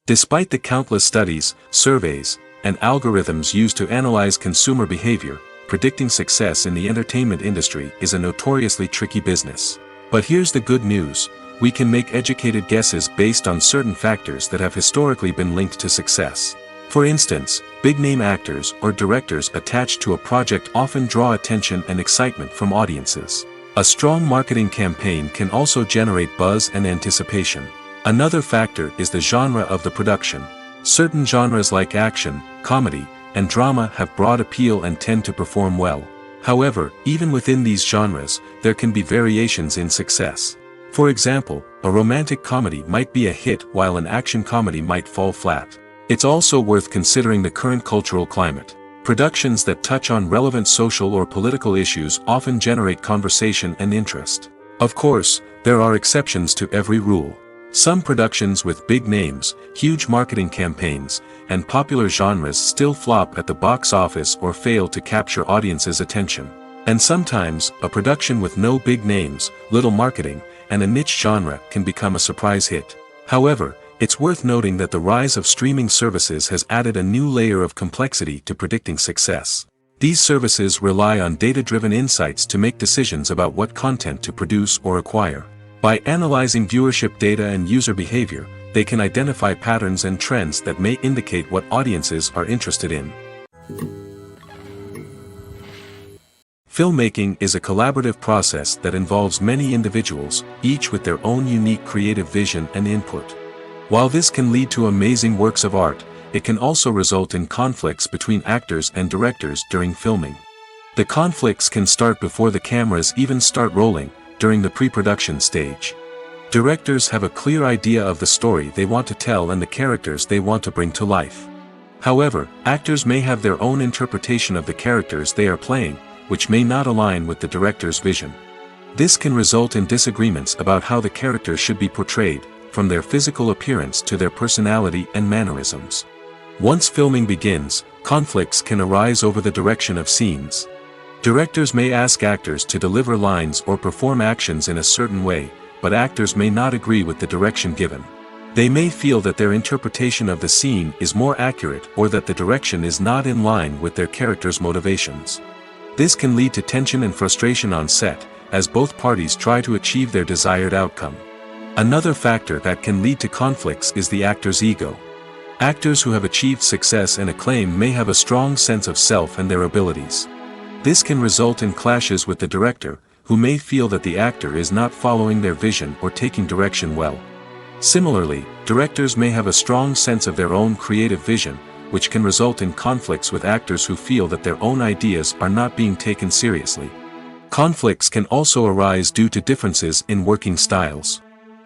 Despite the countless studies, surveys, and algorithms used to analyze consumer behavior, predicting success in the entertainment industry is a notoriously tricky business. But here's the good news: we can make educated guesses based on certain factors that have historically been linked to success. For instance, big-name actors or directors attached to a project often draw attention and excitement from audiences. A strong marketing campaign can also generate buzz and anticipation. Another factor is the genre of the production. Certain genres like action, comedy, and drama have broad appeal and tend to perform well. However, even within these genres, there can be variations in success. For example, a romantic comedy might be a hit while an action comedy might fall flat. It's also worth considering the current cultural climate. Productions that touch on relevant social or political issues often generate conversation and interest. Of course, there are exceptions to every rule. Some productions with big names, huge marketing campaigns, and popular genres still flop at the box office or fail to capture audiences' attention. And sometimes, a production with no big names, little marketing, and a niche genre can become a surprise hit. However, it's worth noting that the rise of streaming services has added a new layer of complexity to predicting success. These services rely on data-driven insights to make decisions about what content to produce or acquire. By analyzing viewership data and user behavior, they can identify patterns and trends that may indicate what audiences are interested in. Filmmaking is a collaborative process that involves many individuals, each with their own unique creative vision and input. While this can lead to amazing works of art, it can also result in conflicts between actors and directors during filming. The conflicts can start before the cameras even start rolling, during the pre-production stage. Directors have a clear idea of the story they want to tell and the characters they want to bring to life. However, actors may have their own interpretation of the characters they are playing, which may not align with the director's vision. This can result in disagreements about how the character should be portrayed, from their physical appearance to their personality and mannerisms. Once filming begins, conflicts can arise over the direction of scenes. Directors may ask actors to deliver lines or perform actions in a certain way, but actors may not agree with the direction given. They may feel that their interpretation of the scene is more accurate or that the direction is not in line with their character's motivations. This can lead to tension and frustration on set, as both parties try to achieve their desired outcome. Another factor that can lead to conflicts is the actor's ego. Actors who have achieved success and acclaim may have a strong sense of self and their abilities. This can result in clashes with the director, who may feel that the actor is not following their vision or taking direction well. Similarly, directors may have a strong sense of their own creative vision, which can result in conflicts with actors who feel that their own ideas are not being taken seriously. Conflicts can also arise due to differences in working styles.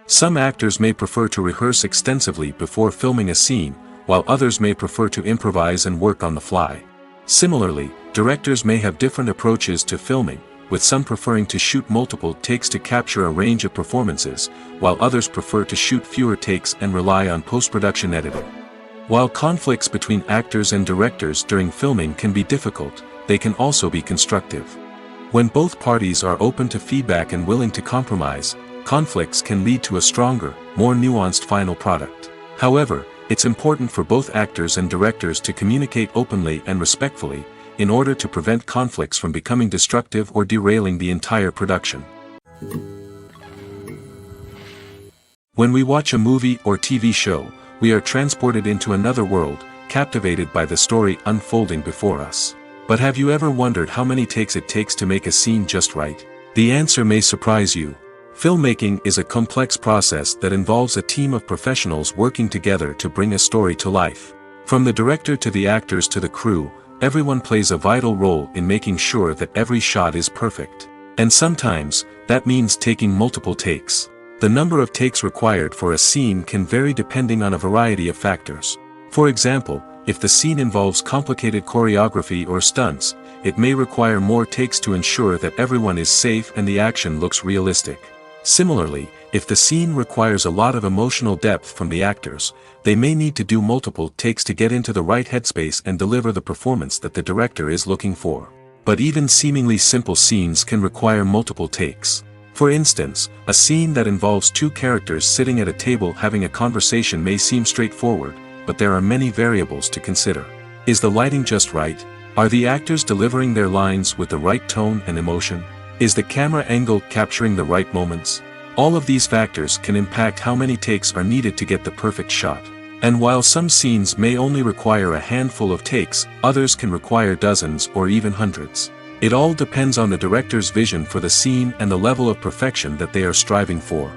Some actors may prefer to rehearse extensively before filming a scene, while others may prefer to improvise and work on the fly. Similarly, directors may have different approaches to filming, with some preferring to shoot multiple takes to capture a range of performances, while others prefer to shoot fewer takes and rely on post-production editing. While conflicts between actors and directors during filming can be difficult, they can also be constructive. When both parties are open to feedback and willing to compromise, conflicts can lead to a stronger, more nuanced final product. However, it's important for both actors and directors to communicate openly and respectfully, in order to prevent conflicts from becoming destructive or derailing the entire production. When we watch a movie or TV show, we are transported into another world, captivated by the story unfolding before us. But have you ever wondered how many takes it takes to make a scene just right? The answer may surprise you. Filmmaking is a complex process that involves a team of professionals working together to bring a story to life. From the director to the actors to the crew, everyone plays a vital role in making sure that every shot is perfect. And sometimes, that means taking multiple takes. The number of takes required for a scene can vary depending on a variety of factors. For example, if the scene involves complicated choreography or stunts, it may require more takes to ensure that everyone is safe and the action looks realistic. Similarly, if the scene requires a lot of emotional depth from the actors, they may need to do multiple takes to get into the right headspace and deliver the performance that the director is looking for. But even seemingly simple scenes can require multiple takes. For instance, a scene that involves two characters sitting at a table having a conversation may seem straightforward, but there are many variables to consider. Is the lighting just right? Are the actors delivering their lines with the right tone and emotion? Is the camera angle capturing the right moments? All of these factors can impact how many takes are needed to get the perfect shot. And while some scenes may only require a handful of takes, others can require dozens or even hundreds. It all depends on the director's vision for the scene and the level of perfection that they are striving for.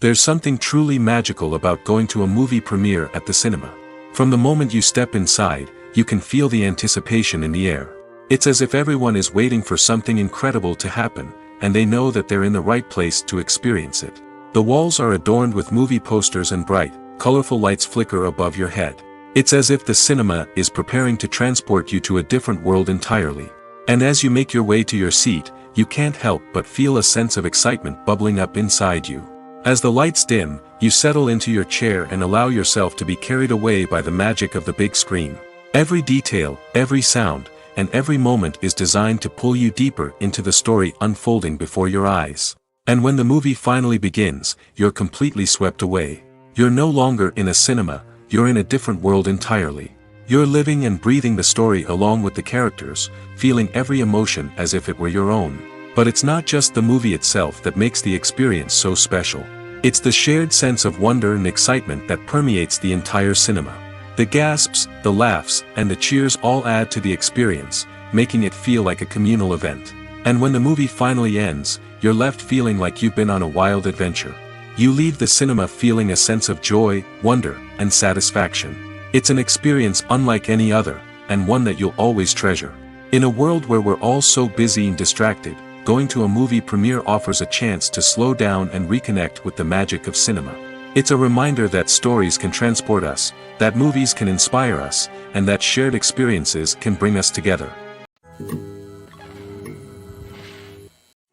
There's something truly magical about going to a movie premiere at the cinema. From the moment you step inside, you can feel the anticipation in the air. It's as if everyone is waiting for something incredible to happen, and they know that they're in the right place to experience it. The walls are adorned with movie posters and bright, colorful lights flicker above your head. It's as if the cinema is preparing to transport you to a different world entirely. And as you make your way to your seat, you can't help but feel a sense of excitement bubbling up inside you. As the lights dim, you settle into your chair and allow yourself to be carried away by the magic of the big screen. Every detail, every sound, and every moment is designed to pull you deeper into the story unfolding before your eyes. And when the movie finally begins, you're completely swept away. You're no longer in a cinema, you're in a different world entirely. You're living and breathing the story along with the characters, feeling every emotion as if it were your own. But it's not just the movie itself that makes the experience so special. It's the shared sense of wonder and excitement that permeates the entire cinema. The gasps, the laughs, and the cheers all add to the experience, making it feel like a communal event. And when the movie finally ends, you're left feeling like you've been on a wild adventure. You leave the cinema feeling a sense of joy, wonder, and satisfaction. It's an experience unlike any other, and one that you'll always treasure. In a world where we're all so busy and distracted, going to a movie premiere offers a chance to slow down and reconnect with the magic of cinema. It's a reminder that stories can transport us, that movies can inspire us, and that shared experiences can bring us together.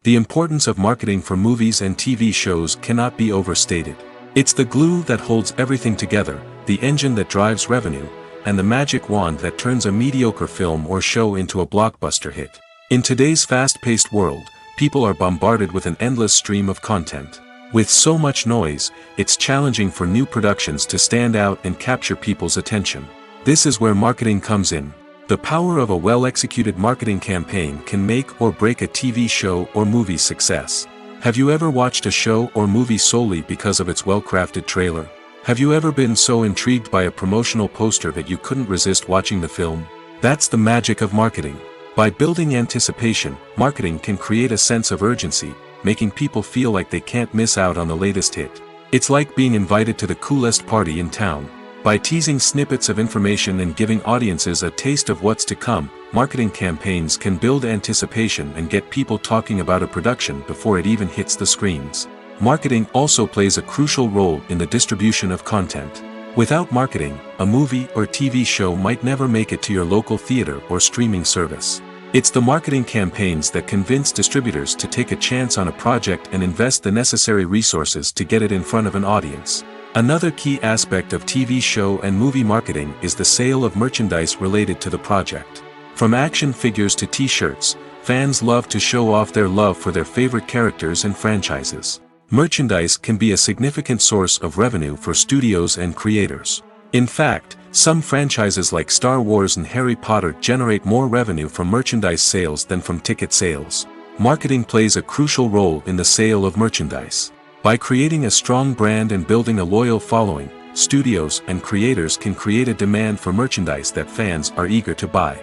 The importance of marketing for movies and TV shows cannot be overstated. It's the glue that holds everything together, the engine that drives revenue, and the magic wand that turns a mediocre film or show into a blockbuster hit. In today's fast-paced world, people are bombarded with an endless stream of content. With so much noise, it's challenging for new productions to stand out and capture people's attention. This is where marketing comes in. The power of a well-executed marketing campaign can make or break a TV show or movie's success. Have you ever watched a show or movie solely because of its well-crafted trailer? Have you ever been so intrigued by a promotional poster that you couldn't resist watching the film? That's the magic of marketing. By building anticipation, marketing can create a sense of urgency, making people feel like they can't miss out on the latest hit. It's like being invited to the coolest party in town. By teasing snippets of information and giving audiences a taste of what's to come, marketing campaigns can build anticipation and get people talking about a production before it even hits the screens. Marketing also plays a crucial role in the distribution of content. Without marketing, a movie or TV show might never make it to your local theater or streaming service. It's the marketing campaigns that convince distributors to take a chance on a project and invest the necessary resources to get it in front of an audience. Another key aspect of TV show and movie marketing is the sale of merchandise related to the project. From action figures to t-shirts, fans love to show off their love for their favorite characters and franchises. Merchandise can be a significant source of revenue for studios and creators. In fact, some franchises like Star Wars and Harry Potter generate more revenue from merchandise sales than from ticket sales. Marketing plays a crucial role in the sale of merchandise. By creating a strong brand and building a loyal following, studios and creators can create a demand for merchandise that fans are eager to buy.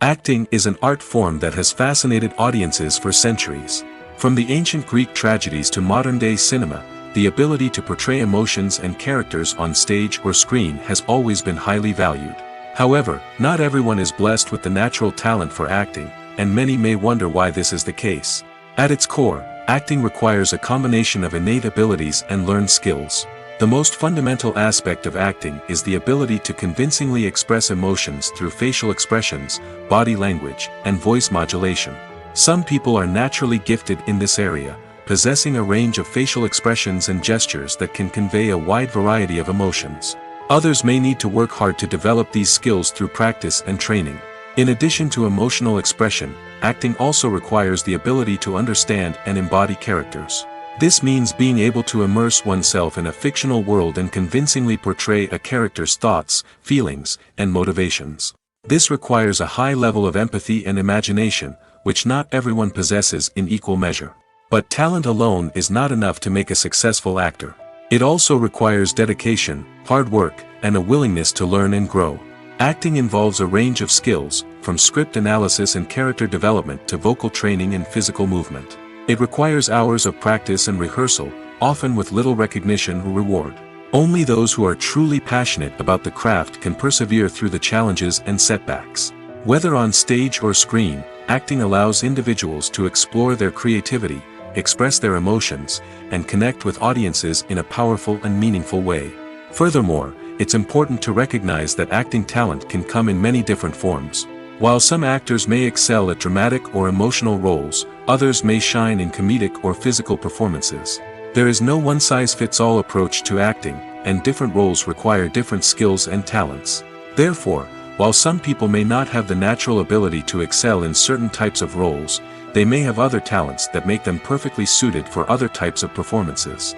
Acting is an art form that has fascinated audiences for centuries. From the ancient Greek tragedies to modern-day cinema, the ability to portray emotions and characters on stage or screen has always been highly valued. However, not everyone is blessed with the natural talent for acting, and many may wonder why this is the case. At its core, acting requires a combination of innate abilities and learned skills. The most fundamental aspect of acting is the ability to convincingly express emotions through facial expressions, body language, and voice modulation. Some people are naturally gifted in this area, possessing a range of facial expressions and gestures that can convey a wide variety of emotions. Others may need to work hard to develop these skills through practice and training. In addition to emotional expression, acting also requires the ability to understand and embody characters. This means being able to immerse oneself in a fictional world and convincingly portray a character's thoughts, feelings, and motivations. This requires a high level of empathy and imagination, which not everyone possesses in equal measure. But talent alone is not enough to make a successful actor. It also requires dedication, hard work, and a willingness to learn and grow. Acting involves a range of skills, from script analysis and character development to vocal training and physical movement. It requires hours of practice and rehearsal, often with little recognition or reward. Only those who are truly passionate about the craft can persevere through the challenges and setbacks. Whether on stage or screen, acting allows individuals to explore their creativity, express their emotions, and connect with audiences in a powerful and meaningful way. Furthermore, it's important to recognize that acting talent can come in many different forms. While some actors may excel at dramatic or emotional roles, others may shine in comedic or physical performances. There is no one-size-fits-all approach to acting, and different roles require different skills and talents. Therefore, while some people may not have the natural ability to excel in certain types of roles, they may have other talents that make them perfectly suited for other types of performances.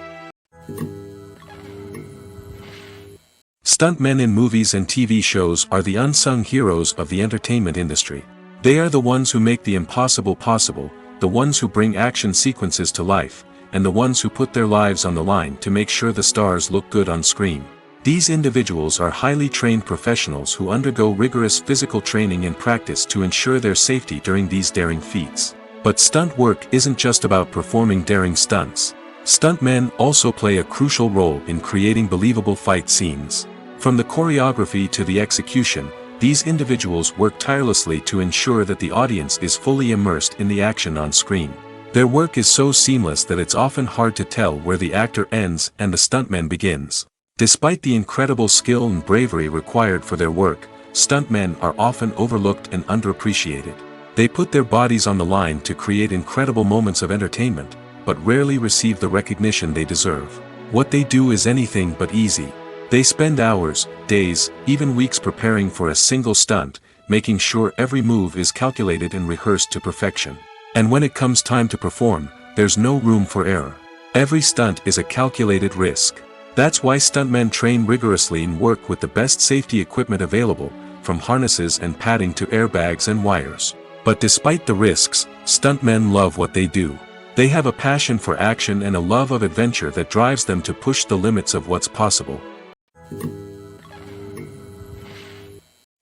Stuntmen in movies and TV shows are the unsung heroes of the entertainment industry. They are the ones who make the impossible possible, the ones who bring action sequences to life, and the ones who put their lives on the line to make sure the stars look good on screen. These individuals are highly trained professionals who undergo rigorous physical training and practice to ensure their safety during these daring feats. But stunt work isn't just about performing daring stunts. Stuntmen also play a crucial role in creating believable fight scenes. From the choreography to the execution, these individuals work tirelessly to ensure that the audience is fully immersed in the action on screen. Their work is so seamless that it's often hard to tell where the actor ends and the stuntman begins. Despite the incredible skill and bravery required for their work, stuntmen are often overlooked and underappreciated. They put their bodies on the line to create incredible moments of entertainment, but rarely receive the recognition they deserve. What they do is anything but easy. They spend hours, days, even weeks preparing for a single stunt, making sure every move is calculated and rehearsed to perfection. And when it comes time to perform, there's no room for error. Every stunt is a calculated risk. That's why stuntmen train rigorously and work with the best safety equipment available, from harnesses and padding to airbags and wires. But despite the risks, stuntmen love what they do. They have a passion for action and a love of adventure that drives them to push the limits of what's possible.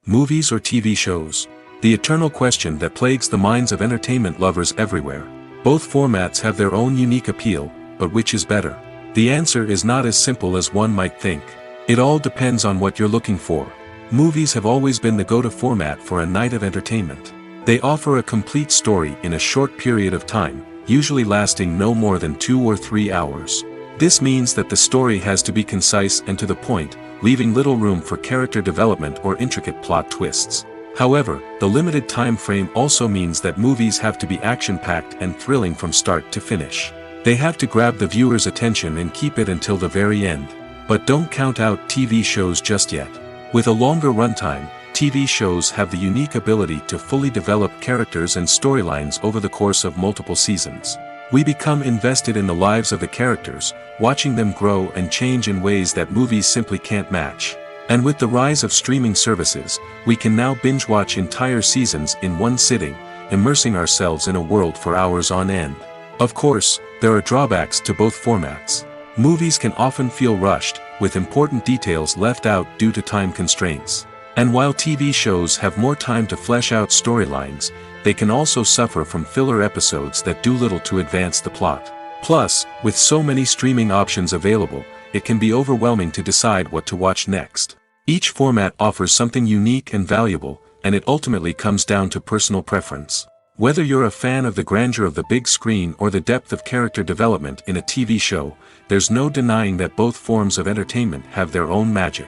Movies or TV shows? The eternal question that plagues the minds of entertainment lovers everywhere. Both formats have their own unique appeal, but which is better? The answer is not as simple as one might think. It all depends on what you're looking for. Movies have always been the go-to format for a night of entertainment. They offer a complete story in a short period of time, usually lasting no more than 2 or 3 hours. This means that the story has to be concise and to the point, leaving little room for character development or intricate plot twists. However, the limited time frame also means that movies have to be action-packed and thrilling from start to finish. They have to grab the viewer's attention and keep it until the very end. But don't count out TV shows just yet. With a longer runtime, TV shows have the unique ability to fully develop characters and storylines over the course of multiple seasons. We become invested in the lives of the characters, watching them grow and change in ways that movies simply can't match. And with the rise of streaming services, we can now binge-watch entire seasons in one sitting, immersing ourselves in a world for hours on end. Of course, there are drawbacks to both formats. Movies can often feel rushed, with important details left out due to time constraints. And while TV shows have more time to flesh out storylines, they can also suffer from filler episodes that do little to advance the plot. Plus, with so many streaming options available, it can be overwhelming to decide what to watch next. Each format offers something unique and valuable, and it ultimately comes down to personal preference. Whether you're a fan of the grandeur of the big screen or the depth of character development in a TV show, there's no denying that both forms of entertainment have their own magic.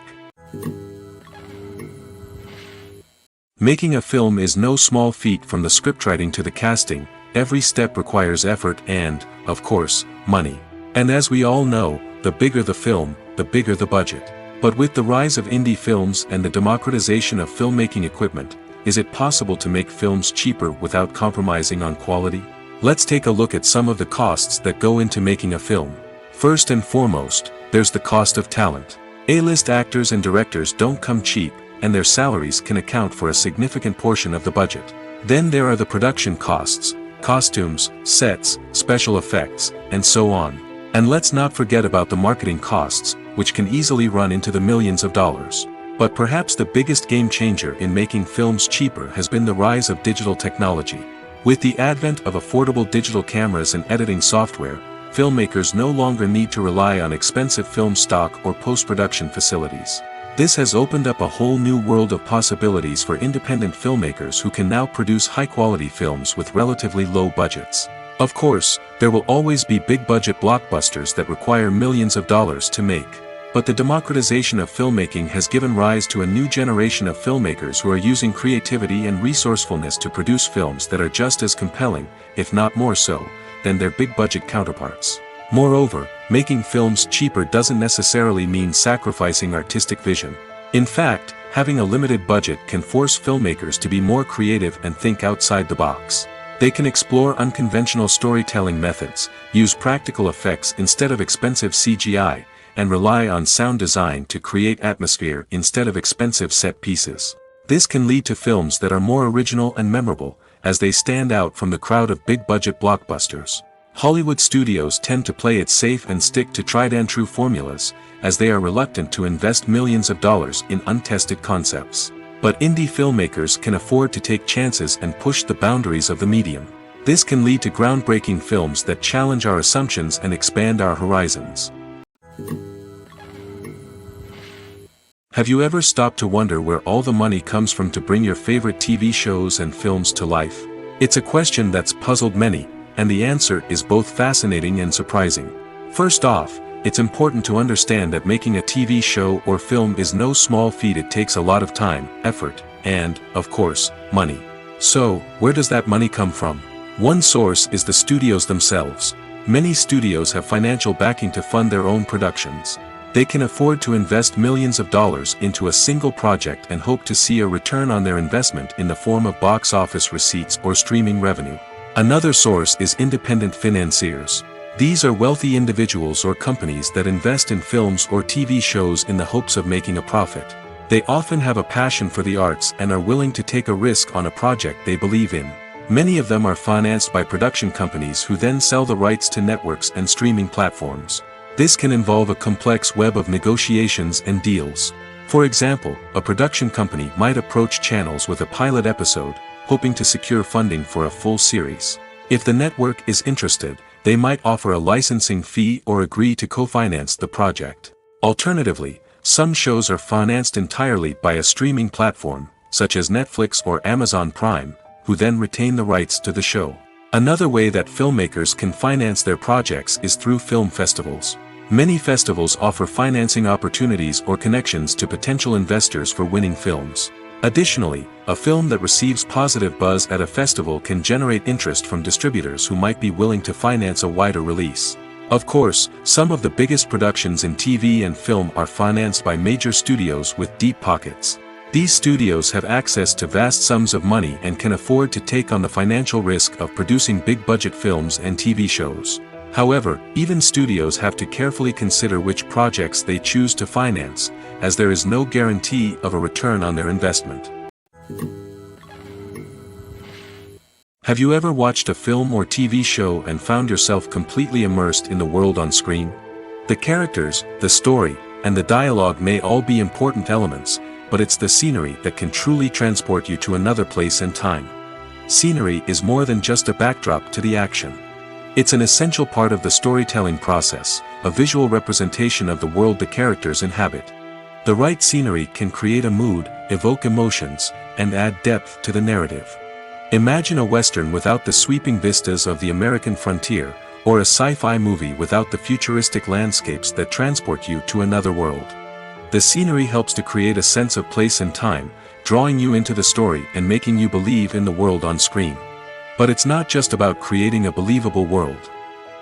Making a film is no small feat. From the scriptwriting to the casting, every step requires effort and, of course, money. And as we all know, the bigger the film, the bigger the budget. But with the rise of indie films and the democratization of filmmaking equipment, is it possible to make films cheaper without compromising on quality? Let's take a look at some of the costs that go into making a film. First and foremost, there's the cost of talent. A-list actors and directors don't come cheap, and their salaries can account for a significant portion of the budget. Then there are the production costs, costumes, sets, special effects, and so on. And let's not forget about the marketing costs, which can easily run into the millions of dollars. But perhaps the biggest game changer in making films cheaper has been the rise of digital technology. With the advent of affordable digital cameras and editing software, filmmakers no longer need to rely on expensive film stock or post-production facilities. This has opened up a whole new world of possibilities for independent filmmakers who can now produce high-quality films with relatively low budgets. Of course, there will always be big-budget blockbusters that require millions of dollars to make. But the democratization of filmmaking has given rise to a new generation of filmmakers who are using creativity and resourcefulness to produce films that are just as compelling, if not more so, than their big-budget counterparts. Moreover, making films cheaper doesn't necessarily mean sacrificing artistic vision. In fact, having a limited budget can force filmmakers to be more creative and think outside the box. They can explore unconventional storytelling methods, use practical effects instead of expensive CGI, and rely on sound design to create atmosphere instead of expensive set pieces. This can lead to films that are more original and memorable, as they stand out from the crowd of big-budget blockbusters. Hollywood studios tend to play it safe and stick to tried-and-true formulas, as they are reluctant to invest millions of dollars in untested concepts. But indie filmmakers can afford to take chances and push the boundaries of the medium. This can lead to groundbreaking films that challenge our assumptions and expand our horizons. Have you ever stopped to wonder where all the money comes from to bring your favorite TV shows and films to life? It's a question that's puzzled many, and the answer is both fascinating and surprising. First off, it's important to understand that making a TV show or film is no small feat. It takes a lot of time, effort, and, of course, money. So, where does that money come from? One source is the studios themselves. Many studios have financial backing to fund their own productions. They can afford to invest millions of dollars into a single project and hope to see a return on their investment in the form of box office receipts or streaming revenue. Another source is independent financiers. These are wealthy individuals or companies that invest in films or TV shows in the hopes of making a profit. They often have a passion for the arts and are willing to take a risk on a project they believe in. Many of them are financed by production companies who then sell the rights to networks and streaming platforms. This can involve a complex web of negotiations and deals. For example, a production company might approach channels with a pilot episode, hoping to secure funding for a full series. If the network is interested, they might offer a licensing fee or agree to co-finance the project. Alternatively, some shows are financed entirely by a streaming platform, such as Netflix or Amazon Prime, who then retain the rights to the show. Another way that filmmakers can finance their projects is through film festivals. Many festivals offer financing opportunities or connections to potential investors for winning films. Additionally, a film that receives positive buzz at a festival can generate interest from distributors who might be willing to finance a wider release. Of course, some of the biggest productions in TV and film are financed by major studios with deep pockets. These studios have access to vast sums of money and can afford to take on the financial risk of producing big-budget films and TV shows. However, even studios have to carefully consider which projects they choose to finance, as there is no guarantee of a return on their investment. Have you ever watched a film or TV show and found yourself completely immersed in the world on screen? The characters, the story, and the dialogue may all be important elements, but it's the scenery that can truly transport you to another place and time. Scenery is more than just a backdrop to the action. It's an essential part of the storytelling process, a visual representation of the world the characters inhabit. The right scenery can create a mood, evoke emotions, and add depth to the narrative. Imagine a Western without the sweeping vistas of the American frontier, or a sci-fi movie without the futuristic landscapes that transport you to another world. The scenery helps to create a sense of place and time, drawing you into the story and making you believe in the world on screen. But it's not just about creating a believable world.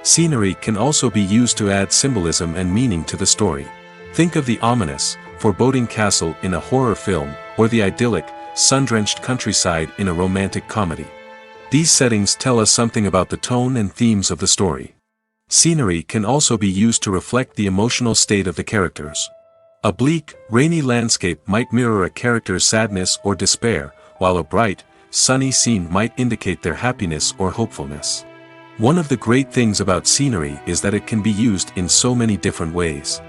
Scenery can also be used to add symbolism and meaning to the story. Think of the ominous, foreboding castle in a horror film, or the idyllic, sun-drenched countryside in a romantic comedy. These settings tell us something about the tone and themes of the story. Scenery can also be used to reflect the emotional state of the characters. A bleak, rainy landscape might mirror a character's sadness or despair, while a bright, sunny scene might indicate their happiness or hopefulness. One of the great things about scenery is that it can be used in so many different ways.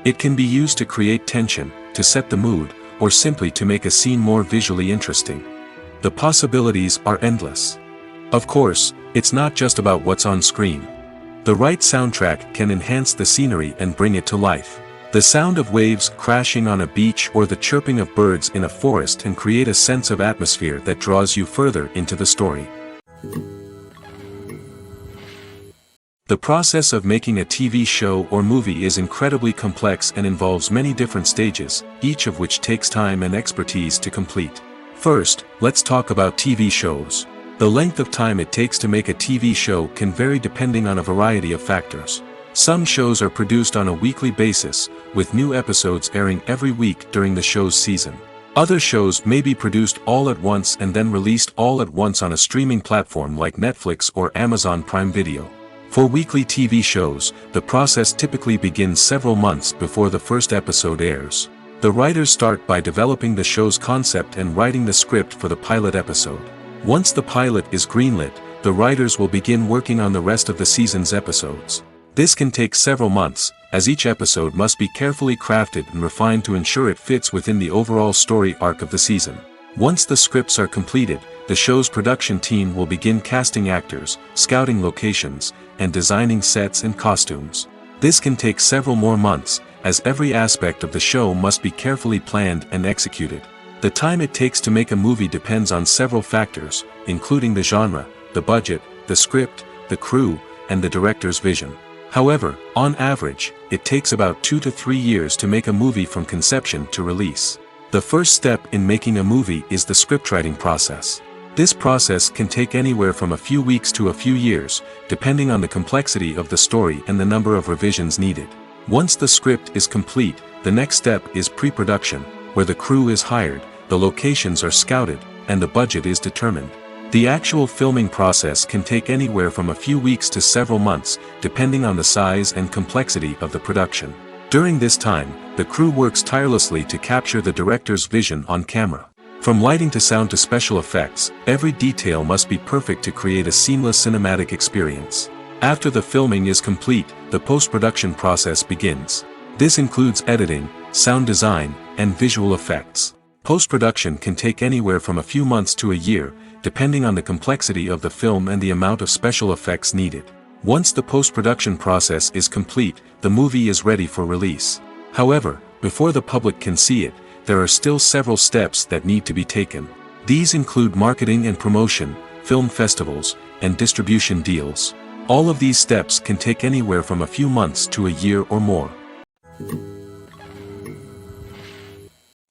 It can be used to create tension, to set the mood, or simply to make a scene more visually interesting. The possibilities are endless. Of course, it's not just about what's on screen. The right soundtrack can enhance the scenery and bring it to life. The sound of waves crashing on a beach or the chirping of birds in a forest can create a sense of atmosphere that draws you further into the story. The process of making a TV show or movie is incredibly complex and involves many different stages, each of which takes time and expertise to complete. First, let's talk about TV shows. The length of time it takes to make a TV show can vary depending on a variety of factors. Some shows are produced on a weekly basis, with new episodes airing every week during the show's season. Other shows may be produced all at once and then released all at once on a streaming platform like Netflix or Amazon Prime Video. For weekly TV shows, the process typically begins several months before the first episode airs. The writers start by developing the show's concept and writing the script for the pilot episode. Once the pilot is greenlit, the writers will begin working on the rest of the season's episodes. This can take several months, as each episode must be carefully crafted and refined to ensure it fits within the overall story arc of the season. Once the scripts are completed, the show's production team will begin casting actors, scouting locations, and designing sets and costumes. This can take several more months, as every aspect of the show must be carefully planned and executed. The time it takes to make a movie depends on several factors, including the genre, the budget, the script, the crew, and the director's vision. However, on average, it takes about 2 to 3 years to make a movie from conception to release. The first step in making a movie is the scriptwriting process. This process can take anywhere from a few weeks to a few years, depending on the complexity of the story and the number of revisions needed. Once the script is complete, the next step is pre-production, where the crew is hired, the locations are scouted, and the budget is determined. The actual filming process can take anywhere from a few weeks to several months, depending on the size and complexity of the production. During this time, the crew works tirelessly to capture the director's vision on camera. From lighting to sound to special effects, every detail must be perfect to create a seamless cinematic experience. After the filming is complete, the post-production process begins. This includes editing, sound design, and visual effects. Post-production can take anywhere from a few months to a year, depending on the complexity of the film and the amount of special effects needed. Once the post-production process is complete, the movie is ready for release. However, before the public can see it, there are still several steps that need to be taken. These include marketing and promotion, film festivals, and distribution deals. All of these steps can take anywhere from a few months to a year or more.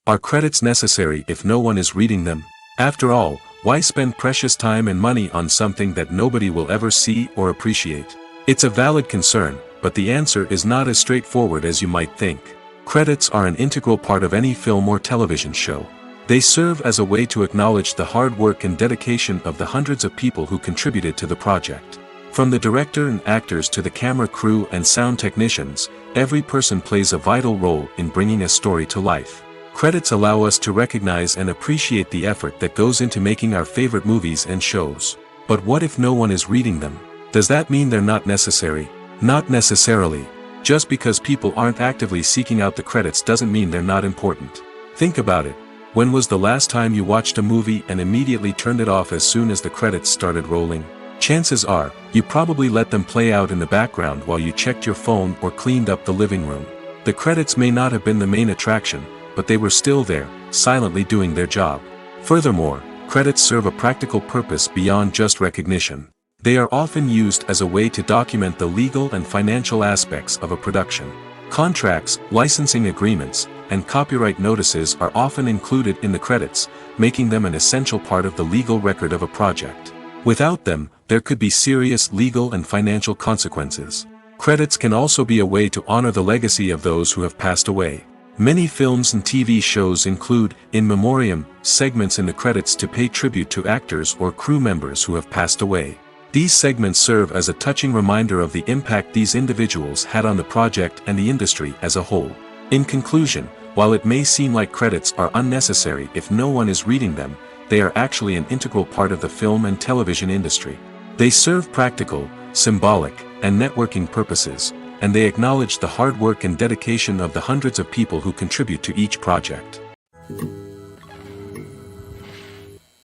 Are credits necessary if no one is reading them? After all, why spend precious time and money on something that nobody will ever see or appreciate? It's a valid concern, but the answer is not as straightforward as you might think. Credits are an integral part of any film or television show. They serve as a way to acknowledge the hard work and dedication of the hundreds of people who contributed to the project. From the director and actors to the camera crew and sound technicians, every person plays a vital role in bringing a story to life. Credits allow us to recognize and appreciate the effort that goes into making our favorite movies and shows. But what if no one is reading them? Does that mean they're not necessary? Not necessarily. Just because people aren't actively seeking out the credits doesn't mean they're not important. Think about it. When was the last time you watched a movie and immediately turned it off as soon as the credits started rolling? Chances are, you probably let them play out in the background while you checked your phone or cleaned up the living room. The credits may not have been the main attraction, but they were still there, silently doing their job. Furthermore, credits serve a practical purpose beyond just recognition. They are often used as a way to document the legal and financial aspects of a production. Contracts, licensing agreements, and copyright notices are often included in the credits, making them an essential part of the legal record of a project. Without them, there could be serious legal and financial consequences. Credits can also be a way to honor the legacy of those who have passed away. Many films and TV shows include, in memoriam, segments in the credits to pay tribute to actors or crew members who have passed away. These segments serve as a touching reminder of the impact these individuals had on the project and the industry as a whole. In conclusion, while it may seem like credits are unnecessary if no one is reading them, they are actually an integral part of the film and television industry. They serve practical, symbolic, and networking purposes, and they acknowledge the hard work and dedication of the hundreds of people who contribute to each project.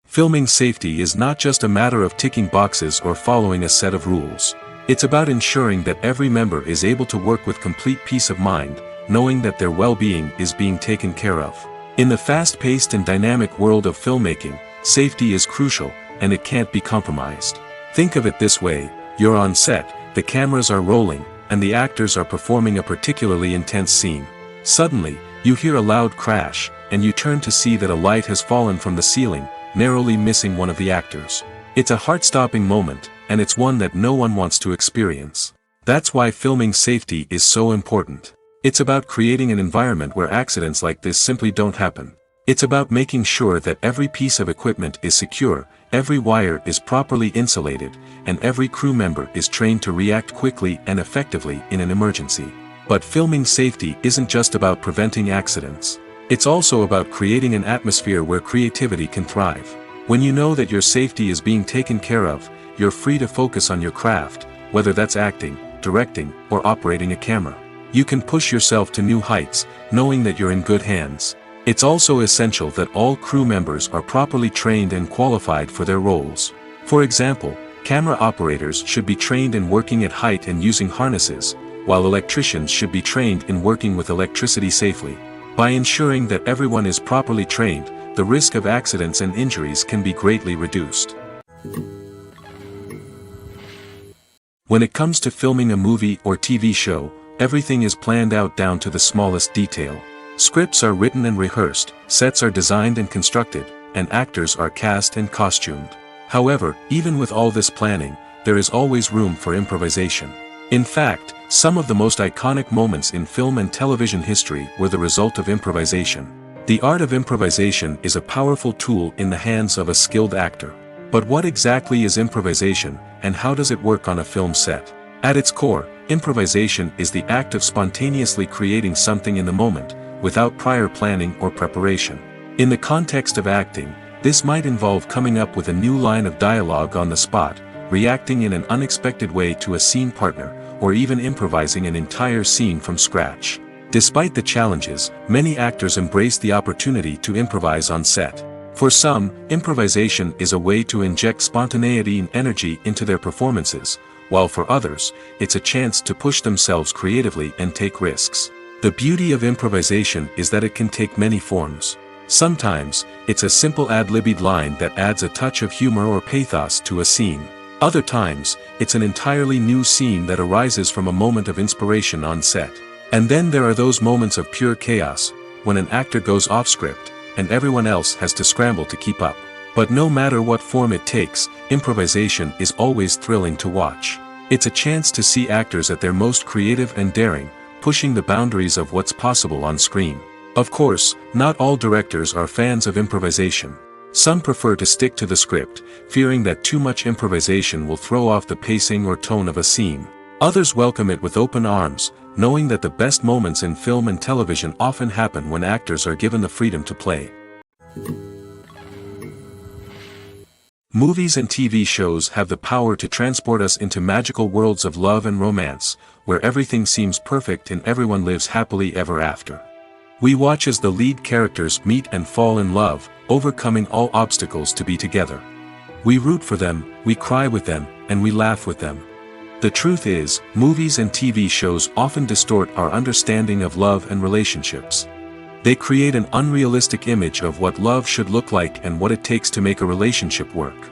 Filming safety is not just a matter of ticking boxes or following a set of rules. It's about ensuring that every member is able to work with complete peace of mind, knowing that their well-being is being taken care of. In the fast-paced and dynamic world of filmmaking, safety is crucial, and it can't be compromised. Think of it this way: you're on set, the cameras are rolling, and the actors are performing a particularly intense scene. Suddenly, you hear a loud crash, and you turn to see that a light has fallen from the ceiling, narrowly missing one of the actors. It's a heart-stopping moment, and it's one that no one wants to experience. That's why filming safety is so important. It's about creating an environment where accidents like this simply don't happen. It's about making sure that every piece of equipment is secure, every wire is properly insulated, and every crew member is trained to react quickly and effectively in an emergency. But filming safety isn't just about preventing accidents. It's also about creating an atmosphere where creativity can thrive. When you know that your safety is being taken care of, you're free to focus on your craft, whether that's acting, directing, or operating a camera. You can push yourself to new heights, knowing that you're in good hands. It's also essential that all crew members are properly trained and qualified for their roles. For example, camera operators should be trained in working at height and using harnesses, while electricians should be trained in working with electricity safely. By ensuring that everyone is properly trained, the risk of accidents and injuries can be greatly reduced. When it comes to filming a movie or TV show, everything is planned out down to the smallest detail. Scripts are written and rehearsed, sets are designed and constructed, and actors are cast and costumed. However, even with all this planning, there is always room for improvisation. In fact, some of the most iconic moments in film and television history were the result of improvisation. The art of improvisation is a powerful tool in the hands of a skilled actor. But what exactly is improvisation, and how does it work on a film set? At its core, improvisation is the act of spontaneously creating something in the moment, without prior planning or preparation. In the context of acting, this might involve coming up with a new line of dialogue on the spot, reacting in an unexpected way to a scene partner, or even improvising an entire scene from scratch. Despite the challenges, many actors embrace the opportunity to improvise on set. For some, improvisation is a way to inject spontaneity and energy into their performances, while for others, it's a chance to push themselves creatively and take risks. The beauty of improvisation is that it can take many forms. Sometimes, it's a simple ad-libbed line that adds a touch of humor or pathos to a scene. Other times, it's an entirely new scene that arises from a moment of inspiration on set. And then there are those moments of pure chaos, when an actor goes off script, and everyone else has to scramble to keep up. But no matter what form it takes, improvisation is always thrilling to watch. It's a chance to see actors at their most creative and daring, pushing the boundaries of what's possible on screen. Of course, not all directors are fans of improvisation. Some prefer to stick to the script, fearing that too much improvisation will throw off the pacing or tone of a scene. Others welcome it with open arms, knowing that the best moments in film and television often happen when actors are given the freedom to play. Movies and TV shows have the power to transport us into magical worlds of love and romance, where everything seems perfect and everyone lives happily ever after. We watch as the lead characters meet and fall in love, overcoming all obstacles to be together. We root for them, we cry with them, and we laugh with them. The truth is, movies and TV shows often distort our understanding of love and relationships. They create an unrealistic image of what love should look like and what it takes to make a relationship work.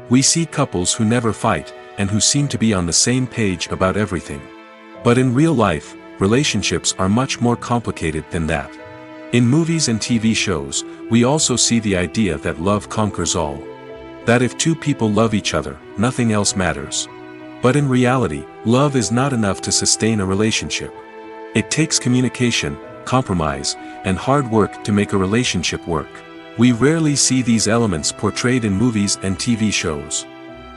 We see couples who never fight, and who seem to be on the same page about everything. But in real life, relationships are much more complicated than that. In movies and TV shows, we also see the idea that love conquers all. That if two people love each other, nothing else matters. But in reality, love is not enough to sustain a relationship. It takes communication, compromise, and hard work to make a relationship work. We rarely see these elements portrayed in movies and TV shows.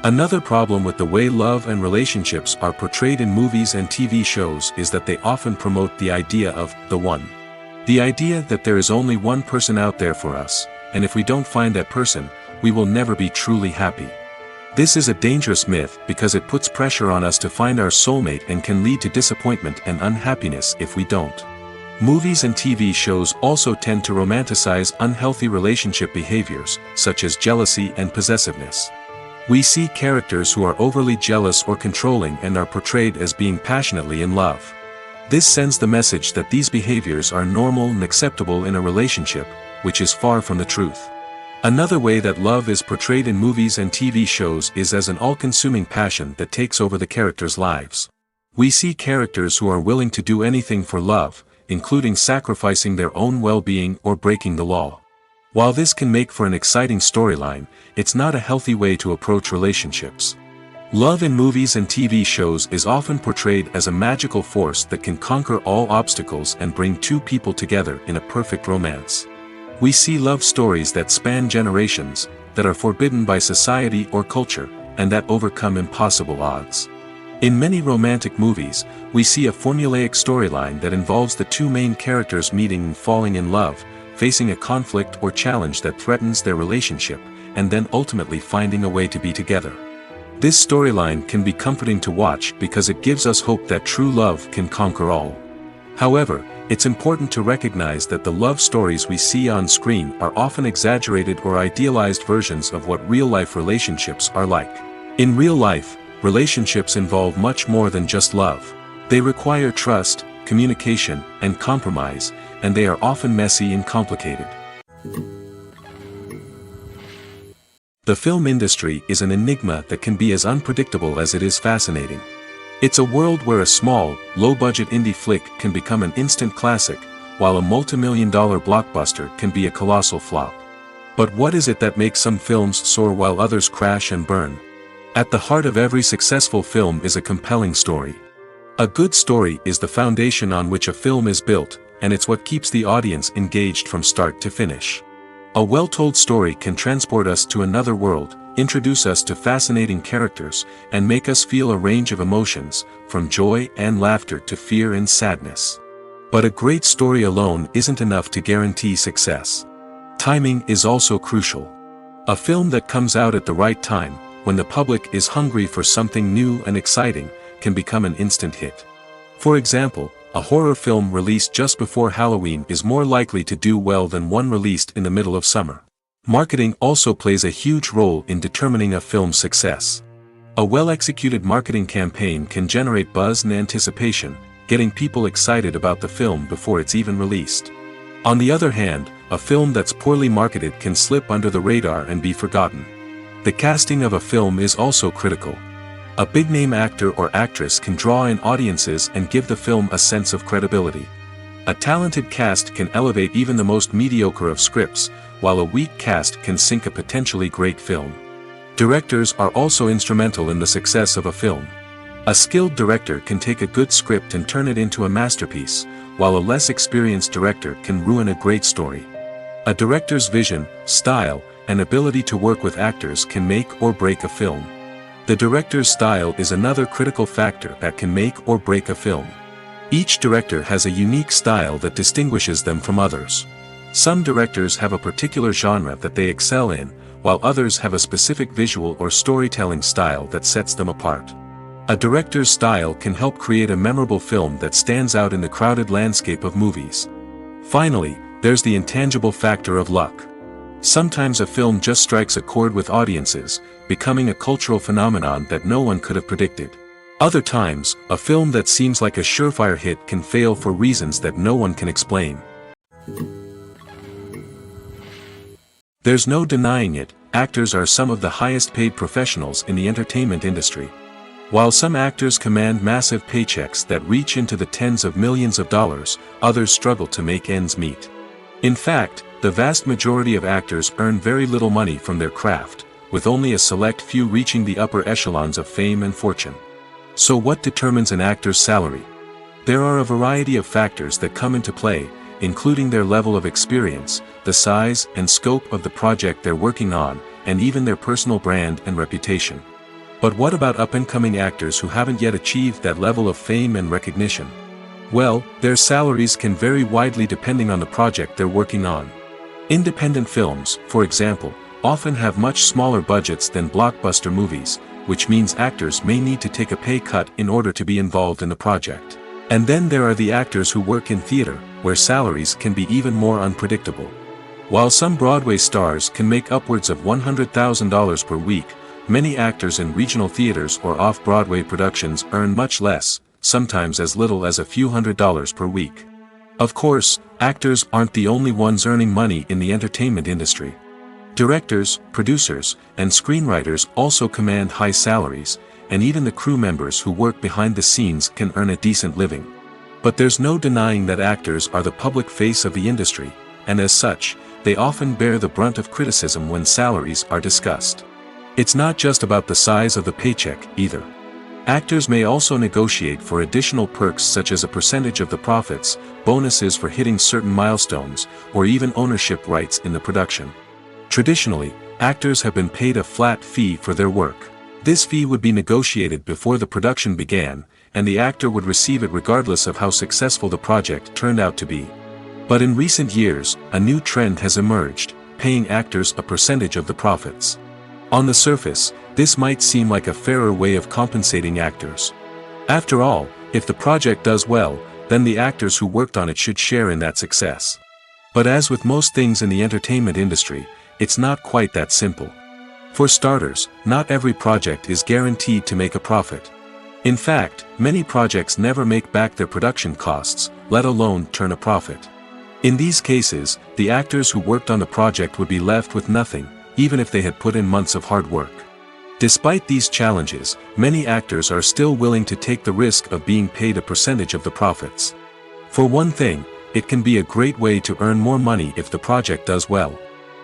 Another problem with the way love and relationships are portrayed in movies and TV shows is that they often promote the idea of the one. The idea that there is only one person out there for us, and if we don't find that person, we will never be truly happy. This is a dangerous myth because it puts pressure on us to find our soulmate and can lead to disappointment and unhappiness if we don't. Movies and TV shows also tend to romanticize unhealthy relationship behaviors, such as jealousy and possessiveness. We see characters who are overly jealous or controlling and are portrayed as being passionately in love. This sends the message that these behaviors are normal and acceptable in a relationship, which is far from the truth. Another way that love is portrayed in movies and TV shows is as an all-consuming passion that takes over the characters' lives. We see characters who are willing to do anything for love, including sacrificing their own well-being or breaking the law. While this can make for an exciting storyline, it's not a healthy way to approach relationships. Love in movies and TV shows is often portrayed as a magical force that can conquer all obstacles and bring two people together in a perfect romance. We see love stories that span generations, that are forbidden by society or culture, and that overcome impossible odds. In many romantic movies, we see a formulaic storyline that involves the two main characters meeting and falling in love, facing a conflict or challenge that threatens their relationship, and then ultimately finding a way to be together. This storyline can be comforting to watch because it gives us hope that true love can conquer all. However, it's important to recognize that the love stories we see on screen are often exaggerated or idealized versions of what real-life relationships are like. In real life, relationships involve much more than just love. They require trust, communication, and compromise, and they are often messy and complicated. The film industry is an enigma that can be as unpredictable as it is fascinating. It's a world where a small, low-budget indie flick can become an instant classic, while a multi-million-dollar blockbuster can be a colossal flop. But what is it that makes some films soar while others crash and burn? At the heart of every successful film is a compelling story. A good story is the foundation on which a film is built, and it's what keeps the audience engaged from start to finish. A well-told story can transport us to another world, introduce us to fascinating characters, and make us feel a range of emotions, from joy and laughter to fear and sadness. But a great story alone isn't enough to guarantee success. Timing is also crucial. A film that comes out at the right time, when the public is hungry for something new and exciting, can become an instant hit. For example, a horror film released just before Halloween is more likely to do well than one released in the middle of summer. Marketing also plays a huge role in determining a film's success. A well-executed marketing campaign can generate buzz and anticipation, getting people excited about the film before it's even released. On the other hand, a film that's poorly marketed can slip under the radar and be forgotten. The casting of a film is also critical. A big-name actor or actress can draw in audiences and give the film a sense of credibility. A talented cast can elevate even the most mediocre of scripts, while a weak cast can sink a potentially great film. Directors are also instrumental in the success of a film. A skilled director can take a good script and turn it into a masterpiece, while a less experienced director can ruin a great story. A director's vision, style, and ability to work with actors can make or break a film. The director's style is another critical factor that can make or break a film. Each director has a unique style that distinguishes them from others. Some directors have a particular genre that they excel in, while others have a specific visual or storytelling style that sets them apart. A director's style can help create a memorable film that stands out in the crowded landscape of movies. Finally, there's the intangible factor of luck. Sometimes a film just strikes a chord with audiences, becoming a cultural phenomenon that no one could have predicted. Other times, a film that seems like a surefire hit can fail for reasons that no one can explain. There's no denying it, actors are some of the highest paid professionals in the entertainment industry. While some actors command massive paychecks that reach into the tens of millions of dollars, others struggle to make ends meet. In fact, the vast majority of actors earn very little money from their craft, with only a select few reaching the upper echelons of fame and fortune. So what determines an actor's salary? There are a variety of factors that come into play, including their level of experience, the size and scope of the project they're working on, and even their personal brand and reputation. But what about up-and-coming actors who haven't yet achieved that level of fame and recognition? Well, their salaries can vary widely depending on the project they're working on. Independent films, for example, often have much smaller budgets than blockbuster movies, which means actors may need to take a pay cut in order to be involved in the project. And then there are the actors who work in theater, where salaries can be even more unpredictable. While some Broadway stars can make upwards of $100,000 per week, many actors in regional theaters or off-Broadway productions earn much less, sometimes as little as a few $100s per week. Of course, actors aren't the only ones earning money in the entertainment industry. Directors, producers, and screenwriters also command high salaries, and even the crew members who work behind the scenes can earn a decent living. But there's no denying that actors are the public face of the industry, and as such, they often bear the brunt of criticism when salaries are discussed. It's not just about the size of the paycheck, either. Actors may also negotiate for additional perks such as a percentage of the profits, bonuses for hitting certain milestones, or even ownership rights in the production. Traditionally, actors have been paid a flat fee for their work. This fee would be negotiated before the production began, and the actor would receive it regardless of how successful the project turned out to be. But in recent years, a new trend has emerged. start paying actors a percentage of the profits. On the surface, this might seem like a fairer way of compensating actors. After all, if the project does well, then the actors who worked on it should share in that success. But as with most things in the entertainment industry, it's not quite that simple. For starters, not every project is guaranteed to make a profit. In fact, many projects never make back their production costs, let alone turn a profit. In these cases, the actors who worked on the project would be left with nothing, even if they had put in months of hard work. Despite these challenges, many actors are still willing to take the risk of being paid a percentage of the profits. For one thing, it can be a great way to earn more money if the project does well.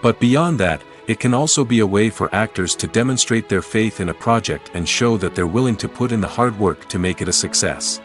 But beyond that, it can also be a way for actors to demonstrate their faith in a project and show that they're willing to put in the hard work to make it a success.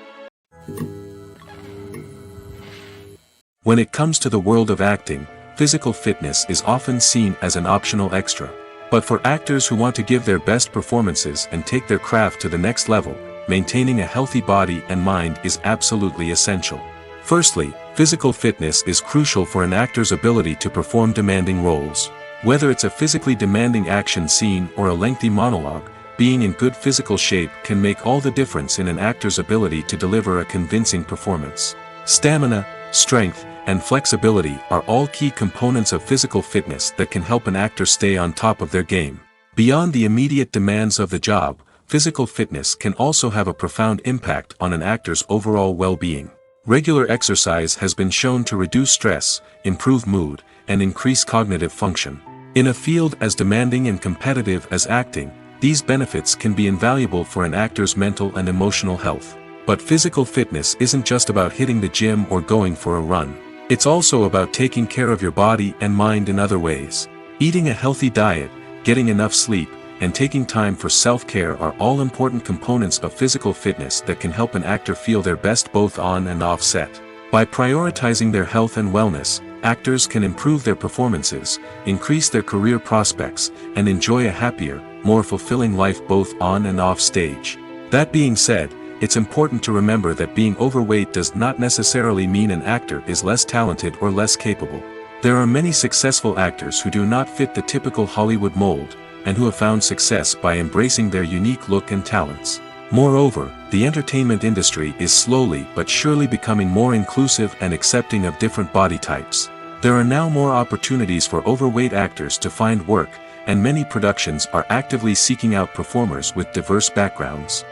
When it comes to the world of acting, physical fitness is often seen as an optional extra. But for actors who want to give their best performances and take their craft to the next level, maintaining a healthy body and mind is absolutely essential. Firstly, physical fitness is crucial for an actor's ability to perform demanding roles. Whether it's a physically demanding action scene or a lengthy monologue, being in good physical shape can make all the difference in an actor's ability to deliver a convincing performance. Stamina, strength, and flexibility are all key components of physical fitness that can help an actor stay on top of their game. Beyond the immediate demands of the job, physical fitness can also have a profound impact on an actor's overall well-being. Regular exercise has been shown to reduce stress, improve mood, and increase cognitive function. In a field as demanding and competitive as acting, these benefits can be invaluable for an actor's mental and emotional health. But physical fitness isn't just about hitting the gym or going for a run. It's also about taking care of your body and mind in other ways. Eating a healthy diet, getting enough sleep, and taking time for self-care are all important components of physical fitness that can help an actor feel their best both on and off set. By prioritizing their health and wellness, actors can improve their performances, increase their career prospects, and enjoy a happier, more fulfilling life both on and off stage. That being said, it's important to remember that being overweight does not necessarily mean an actor is less talented or less capable. There are many successful actors who do not fit the typical Hollywood mold, and who have found success by embracing their unique look and talents. Moreover, the entertainment industry is slowly but surely becoming more inclusive and accepting of different body types. There are now more opportunities for overweight actors to find work, and many productions are actively seeking out performers with diverse backgrounds.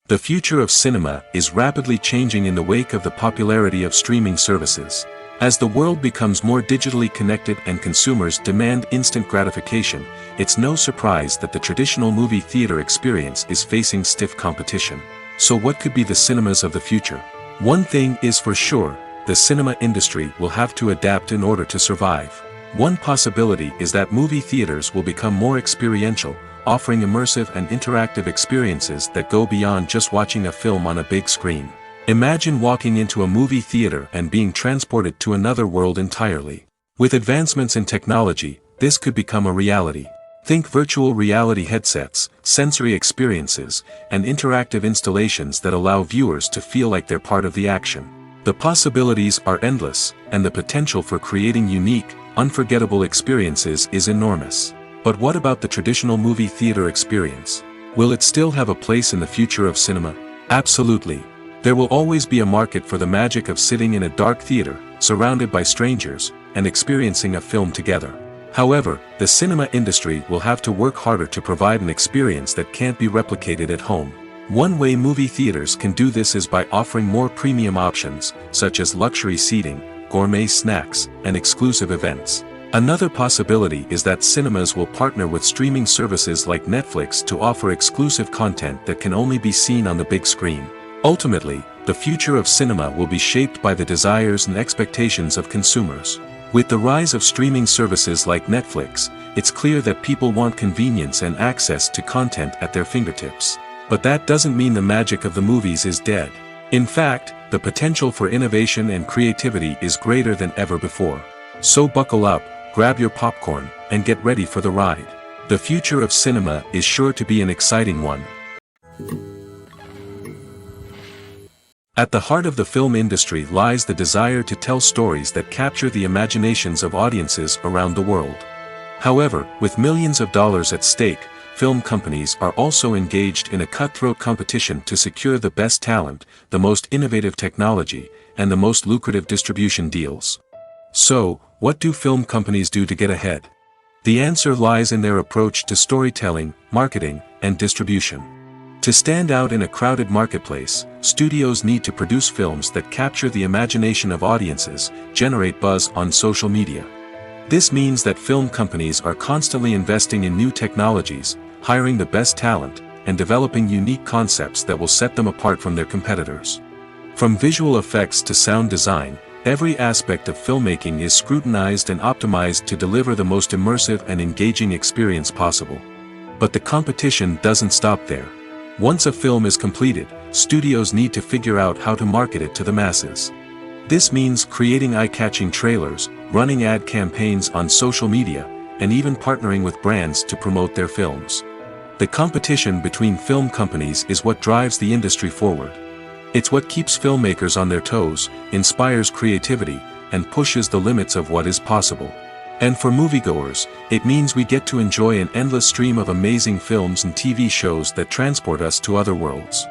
The future of cinema is rapidly changing in the wake of the popularity of streaming services. As the world becomes more digitally connected and consumers demand instant gratification, it's no surprise that the traditional movie theater experience is facing stiff competition. So what could be the cinemas of the future? One thing is for sure, the cinema industry will have to adapt in order to survive. One possibility is that movie theaters will become more experiential, offering immersive and interactive experiences that go beyond just watching a film on a big screen. Imagine walking into a movie theater and being transported to another world entirely. With advancements in technology, this could become a reality. Think virtual reality headsets, sensory experiences, and interactive installations that allow viewers to feel like they're part of the action. The possibilities are endless, and the potential for creating unique, unforgettable experiences is enormous. But what about the traditional movie theater experience? Will it still have a place in the future of cinema? Absolutely. There will always be a market for the magic of sitting in a dark theater, surrounded by strangers, and experiencing a film together. However, the cinema industry will have to work harder to provide an experience that can't be replicated at home. One way movie theaters can do this is by offering more premium options, such as luxury seating, gourmet snacks, and exclusive events. Another possibility is that cinemas will partner with streaming services like Netflix to offer exclusive content that can only be seen on the big screen. Ultimately, the future of cinema will be shaped by the desires and expectations of consumers. With the rise of streaming services like Netflix, it's clear that people want convenience and access to content at their fingertips. But that doesn't mean the magic of the movies is dead. In fact, the potential for innovation and creativity is greater than ever before. So buckle up, grab your popcorn, and get ready for the ride. The future of cinema is sure to be an exciting one. At the heart of the film industry lies the desire to tell stories that capture the imaginations of audiences around the world. However, with millions of dollars at stake, film companies are also engaged in a cutthroat competition to secure the best talent, the most innovative technology, and the most lucrative distribution deals. So, what do film companies do to get ahead? The answer lies in their approach to storytelling, marketing, and distribution. To stand out in a crowded marketplace, studios need to produce films that capture the imagination of audiences, generate buzz on social media. This means that film companies are constantly investing in new technologies, hiring the best talent, and developing unique concepts that will set them apart from their competitors. From visual effects to sound design, every aspect of filmmaking is scrutinized and optimized to deliver the most immersive and engaging experience possible. But the competition doesn't stop there. Once a film is completed, studios need to figure out how to market it to the masses. This means creating eye-catching trailers, running ad campaigns on social media, and even partnering with brands to promote their films. The competition between film companies is what drives the industry forward. It's what keeps filmmakers on their toes, inspires creativity, and pushes the limits of what is possible. And for moviegoers, it means we get to enjoy an endless stream of amazing films and TV shows that transport us to other worlds.